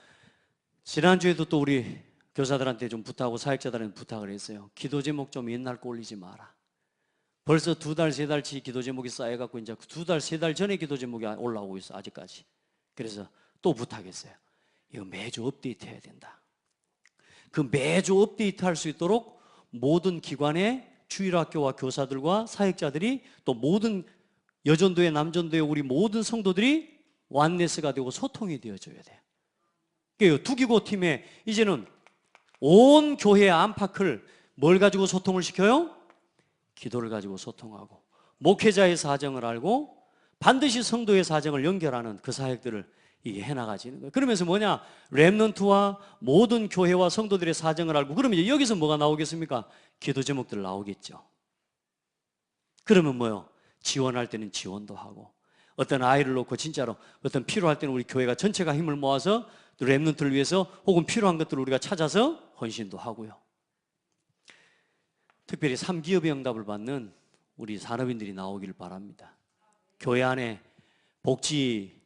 지난주에도 또 우리 교사들한테 좀 부탁하고 사역자들한테 부탁을 했어요. 기도 제목 좀 옛날 거 올리지 마라. 벌써 2달, 3달치 기도 제목이 쌓여갖고 이제 2달, 3달 전에 기도 제목이 올라오고 있어, 아직까지. 그래서 또 부탁했어요. 이거 매주 업데이트 해야 된다. 그 매주 업데이트 할 수 있도록 모든 기관의 주일학교와 교사들과 사역자들이 또 모든 여전도회, 남전도회 우리 모든 성도들이 완네스가 되고 소통이 되어줘야 돼요. 그러니까 투기고 팀에 이제는 온 교회의 안팎을 뭘 가지고 소통을 시켜요? 기도를 가지고 소통하고 목회자의 사정을 알고 반드시 성도의 사정을 연결하는 그 사역들을 이게 해나가지는 거예요. 그러면서 뭐냐? 렘넌트와 모든 교회와 성도들의 사정을 알고 그러면 이제 여기서 뭐가 나오겠습니까? 기도 제목들 나오겠죠. 그러면 뭐요? 지원할 때는 지원도 하고 어떤 아이를 놓고 진짜로 어떤 필요할 때는 우리 교회가 전체가 힘을 모아서 또 렘넌트를 위해서 혹은 필요한 것들을 우리가 찾아서 헌신도 하고요. 특별히 3기업의 응답을 받는 우리 산업인들이 나오기를 바랍니다. 교회 안에 복지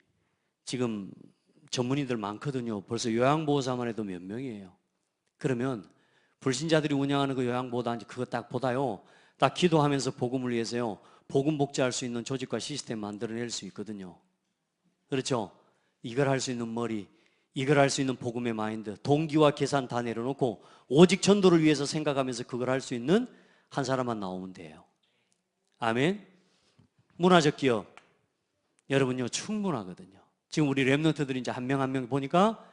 지금 전문의들 많거든요. 벌써 요양보호사만 해도 몇 명이에요. 그러면 불신자들이 운영하는 그 요양보호사 그거 딱 보다요, 딱 기도하면서 복음을 위해서요, 복음 복제할 수 있는 조직과 시스템 만들어낼 수 있거든요. 그렇죠? 이걸 할 수 있는 머리, 이걸 할 수 있는 복음의 마인드, 동기와 계산 다 내려놓고 오직 전도를 위해서 생각하면서 그걸 할 수 있는 한 사람만 나오면 돼요. 아멘. 문화적 기업 여러분요 충분하거든요. 지금 우리 랩런트들이 이제 한 명 한 명 보니까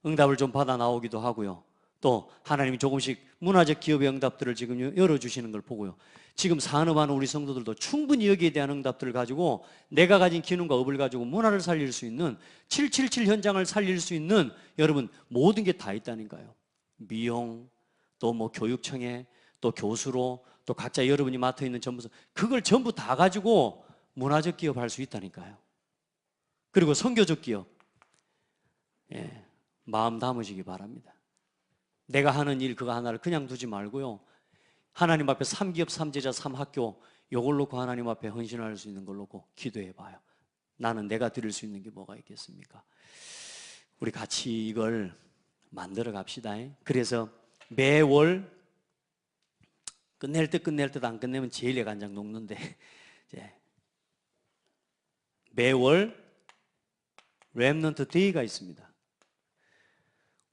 응답을 좀 받아 나오기도 하고요. 또 하나님이 조금씩 문화적 기업의 응답들을 지금 열어주시는 걸 보고요. 지금 산업하는 우리 성도들도 충분히 여기에 대한 응답들을 가지고 내가 가진 기능과 업을 가지고 문화를 살릴 수 있는 777 현장을 살릴 수 있는 여러분 모든 게 다 있다니까요. 미용, 또 뭐 교육청에, 또 교수로, 또 각자 여러분이 맡아있는 전부서 그걸 전부 다 가지고 문화적 기업 할 수 있다니까요. 그리고 선교적 기업, 예, 마음 담으시기 바랍니다. 내가 하는 일 그거 하나를 그냥 두지 말고요, 하나님 앞에 3기업, 3제자, 3학교 요걸 놓고 하나님 앞에 헌신할 수 있는 걸 놓고 기도해 봐요. 나는 내가 드릴 수 있는 게 뭐가 있겠습니까? 우리 같이 이걸 만들어 갑시다. 그래서 매월 끝낼 듯 안 끝내면 제일 애간장 녹는데 이제 매월 렘넌트 데이가 있습니다.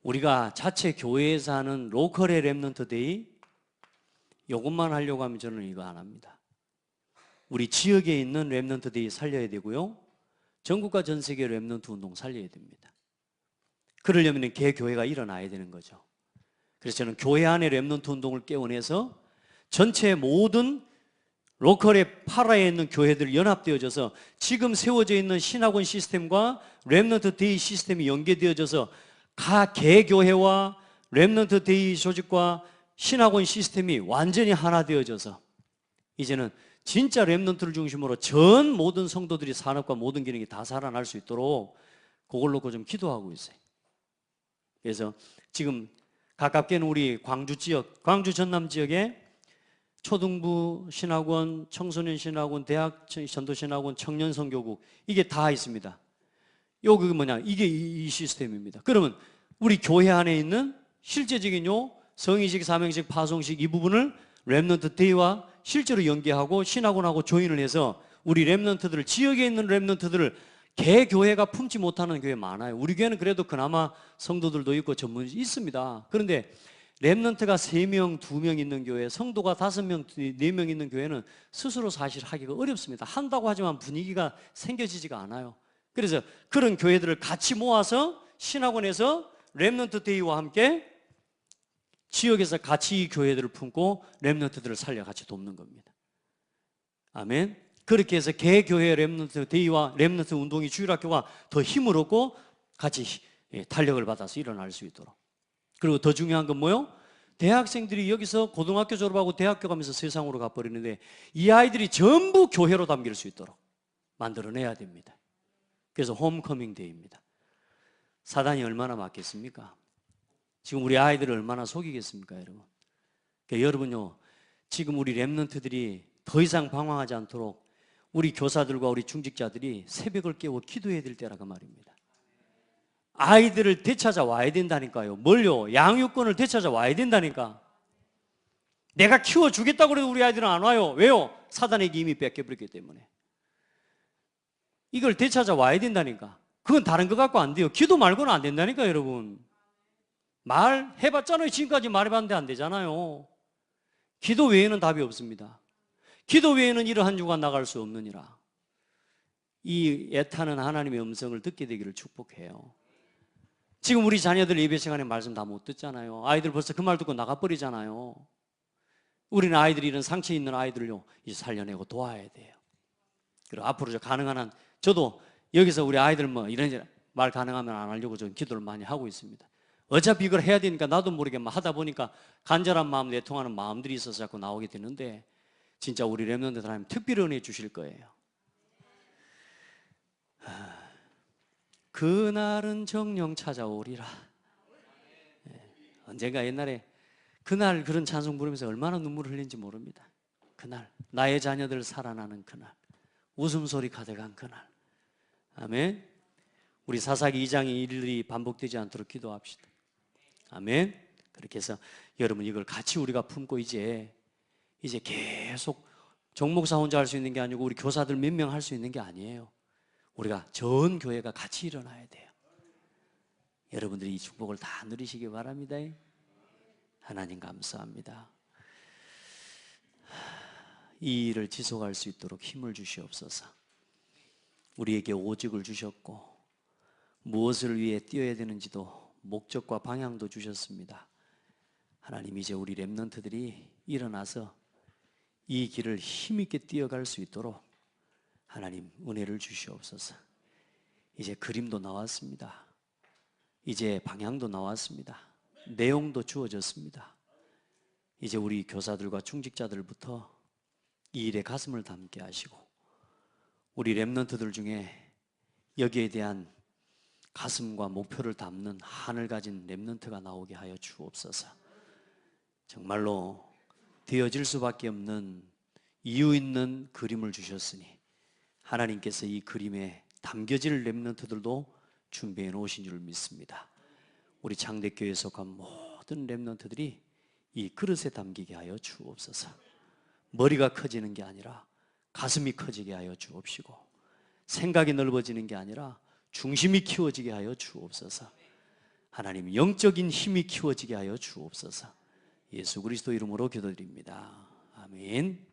우리가 자체 교회에서 하는 로컬의 렘넌트 데이 이것만 하려고 하면 저는 이거 안 합니다. 우리 지역에 있는 렘넌트 데이 살려야 되고요, 전국과 전 세계 렘넌트 운동 살려야 됩니다. 그러려면 개교회가 일어나야 되는 거죠. 그래서 저는 교회 안에 렘넌트 운동을 깨워내서 전체 모든 로컬의 파라에 있는 교회들이 연합되어져서 지금 세워져 있는 신학원 시스템과 렘넌트 데이 시스템이 연계되어져서 각 개교회와 렘넌트 데이 조직과 신학원 시스템이 완전히 하나 되어져서 이제는 진짜 렘넌트를 중심으로 전 모든 성도들이 산업과 모든 기능이 다 살아날 수 있도록 그걸 놓고 좀 기도하고 있어요. 그래서 지금 가깝게는 우리 광주 지역, 광주 전남 지역에 초등부 신학원, 청소년 신학원, 대학 전도 신학원, 청년 선교국 이게 다 있습니다. 요게 뭐냐? 이게 이 시스템입니다. 그러면 우리 교회 안에 있는 실제적인 성의식, 사명식, 파송식 이 부분을 렘넌트 데이와 실제로 연계하고 신학원하고 조인을 해서 우리 렘넌트들을, 지역에 있는 렘넌트들을 개교회가 품지 못하는 교회 많아요. 우리 교회는 그래도 그나마 성도들도 있고 전문이 있습니다. 그런데 렘넌트가 3명, 2명 있는 교회, 성도가 5명, 4명 있는 교회는 스스로 사실 하기가 어렵습니다. 한다고 하지만 분위기가 생겨지지가 않아요. 그래서 그런 교회들을 같이 모아서 신학원에서 렘넌트 데이와 함께 지역에서 같이 이 교회들을 품고 렘넌트들을 살려 같이 돕는 겁니다. 아멘. 그렇게 해서 개교회 렘넌트 대의와 렘넌트 운동이 주일학교가 더 힘을 얻고 같이 탄력을 받아서 일어날 수 있도록. 그리고 더 중요한 건 뭐요? 대학생들이 여기서 고등학교 졸업하고 대학교 가면서 세상으로 가버리는데 이 아이들이 전부 교회로 담길 수 있도록 만들어내야 됩니다. 그래서 홈커밍 데이입니다. 사단이 얼마나 맞겠습니까? 지금 우리 아이들을 얼마나 속이겠습니까, 여러분? 그러니까 여러분요, 지금 우리 렘넌트들이 더 이상 방황하지 않도록 우리 교사들과 우리 중직자들이 새벽을 깨워 기도해야 될 때라고 말입니다. 아이들을 되찾아 와야 된다니까요. 뭘요? 양육권을 되찾아 와야 된다니까. 내가 키워주겠다고 해도 우리 아이들은 안 와요. 왜요? 사단에게 이미 뺏겨버렸기 때문에. 이걸 되찾아 와야 된다니까. 그건 다른 것 갖고 안 돼요. 기도 말고는 안 된다니까, 여러분. 말해봤잖아요. 지금까지 말해봤는데 안 되잖아요. 기도 외에는 답이 없습니다. 기도 외에는 이러한 주가 나갈 수 없느니라. 이 애타는 하나님의 음성을 듣게 되기를 축복해요. 지금 우리 자녀들 예배 시간에 말씀 다 못 듣잖아요. 아이들 벌써 그 말 듣고 나가버리잖아요. 우리는 아이들이 이런 상처 있는 아이들을요, 이제 살려내고 도와야 돼요. 그리고 앞으로 가능한 한, 저도 여기서 우리 아이들 뭐 이런 말 가능하면 안 하려고 좀 기도를 많이 하고 있습니다. 어차피 이걸 해야 되니까 나도 모르게 하다 보니까 간절한 마음 내통하는 마음들이 있어서 자꾸 나오게 되는데 진짜 우리 렘넌트들 하나님 특별히 은혜 주실 거예요. 그날은 정령 찾아오리라. 언젠가 옛날에 그날 그런 찬송 부르면서 얼마나 눈물을 흘린지 모릅니다. 그날 나의 자녀들 살아나는 그날, 웃음소리 가득한 그날. 아멘. 우리 사사기 2장의 일들이 반복되지 않도록 기도합시다. 아멘. 그렇게 해서 여러분 이걸 같이 우리가 품고 이제 계속 정목사 혼자 할 수 있는 게 아니고 우리 교사들 몇 명 할 수 있는 게 아니에요. 우리가 전 교회가 같이 일어나야 돼요. 여러분들이 이 축복을 다 누리시기 바랍니다. 하나님 감사합니다. 이 일을 지속할 수 있도록 힘을 주시옵소서. 우리에게 오직을 주셨고 무엇을 위해 뛰어야 되는지도 목적과 방향도 주셨습니다. 하나님 이제 우리 렘넌트들이 일어나서 이 길을 힘있게 뛰어갈 수 있도록 하나님 은혜를 주시옵소서. 이제 그림도 나왔습니다. 이제 방향도 나왔습니다. 내용도 주어졌습니다. 이제 우리 교사들과 중직자들부터 이 일에 가슴을 담게 하시고 우리 렘넌트들 중에 여기에 대한 가슴과 목표를 담는 한을 가진 렘넌트가 나오게 하여 주옵소서. 정말로 되어질 수밖에 없는 이유 있는 그림을 주셨으니 하나님께서 이 그림에 담겨질 렘넌트들도 준비해 놓으신 줄 믿습니다. 우리 창대교회에 속한 모든 렘넌트들이 이 그릇에 담기게 하여 주옵소서. 머리가 커지는 게 아니라 가슴이 커지게 하여 주옵시고 생각이 넓어지는 게 아니라 중심이 키워지게 하여 주옵소서. 하나님 영적인 힘이 키워지게 하여 주옵소서. 예수 그리스도 이름으로 기도드립니다. 아멘.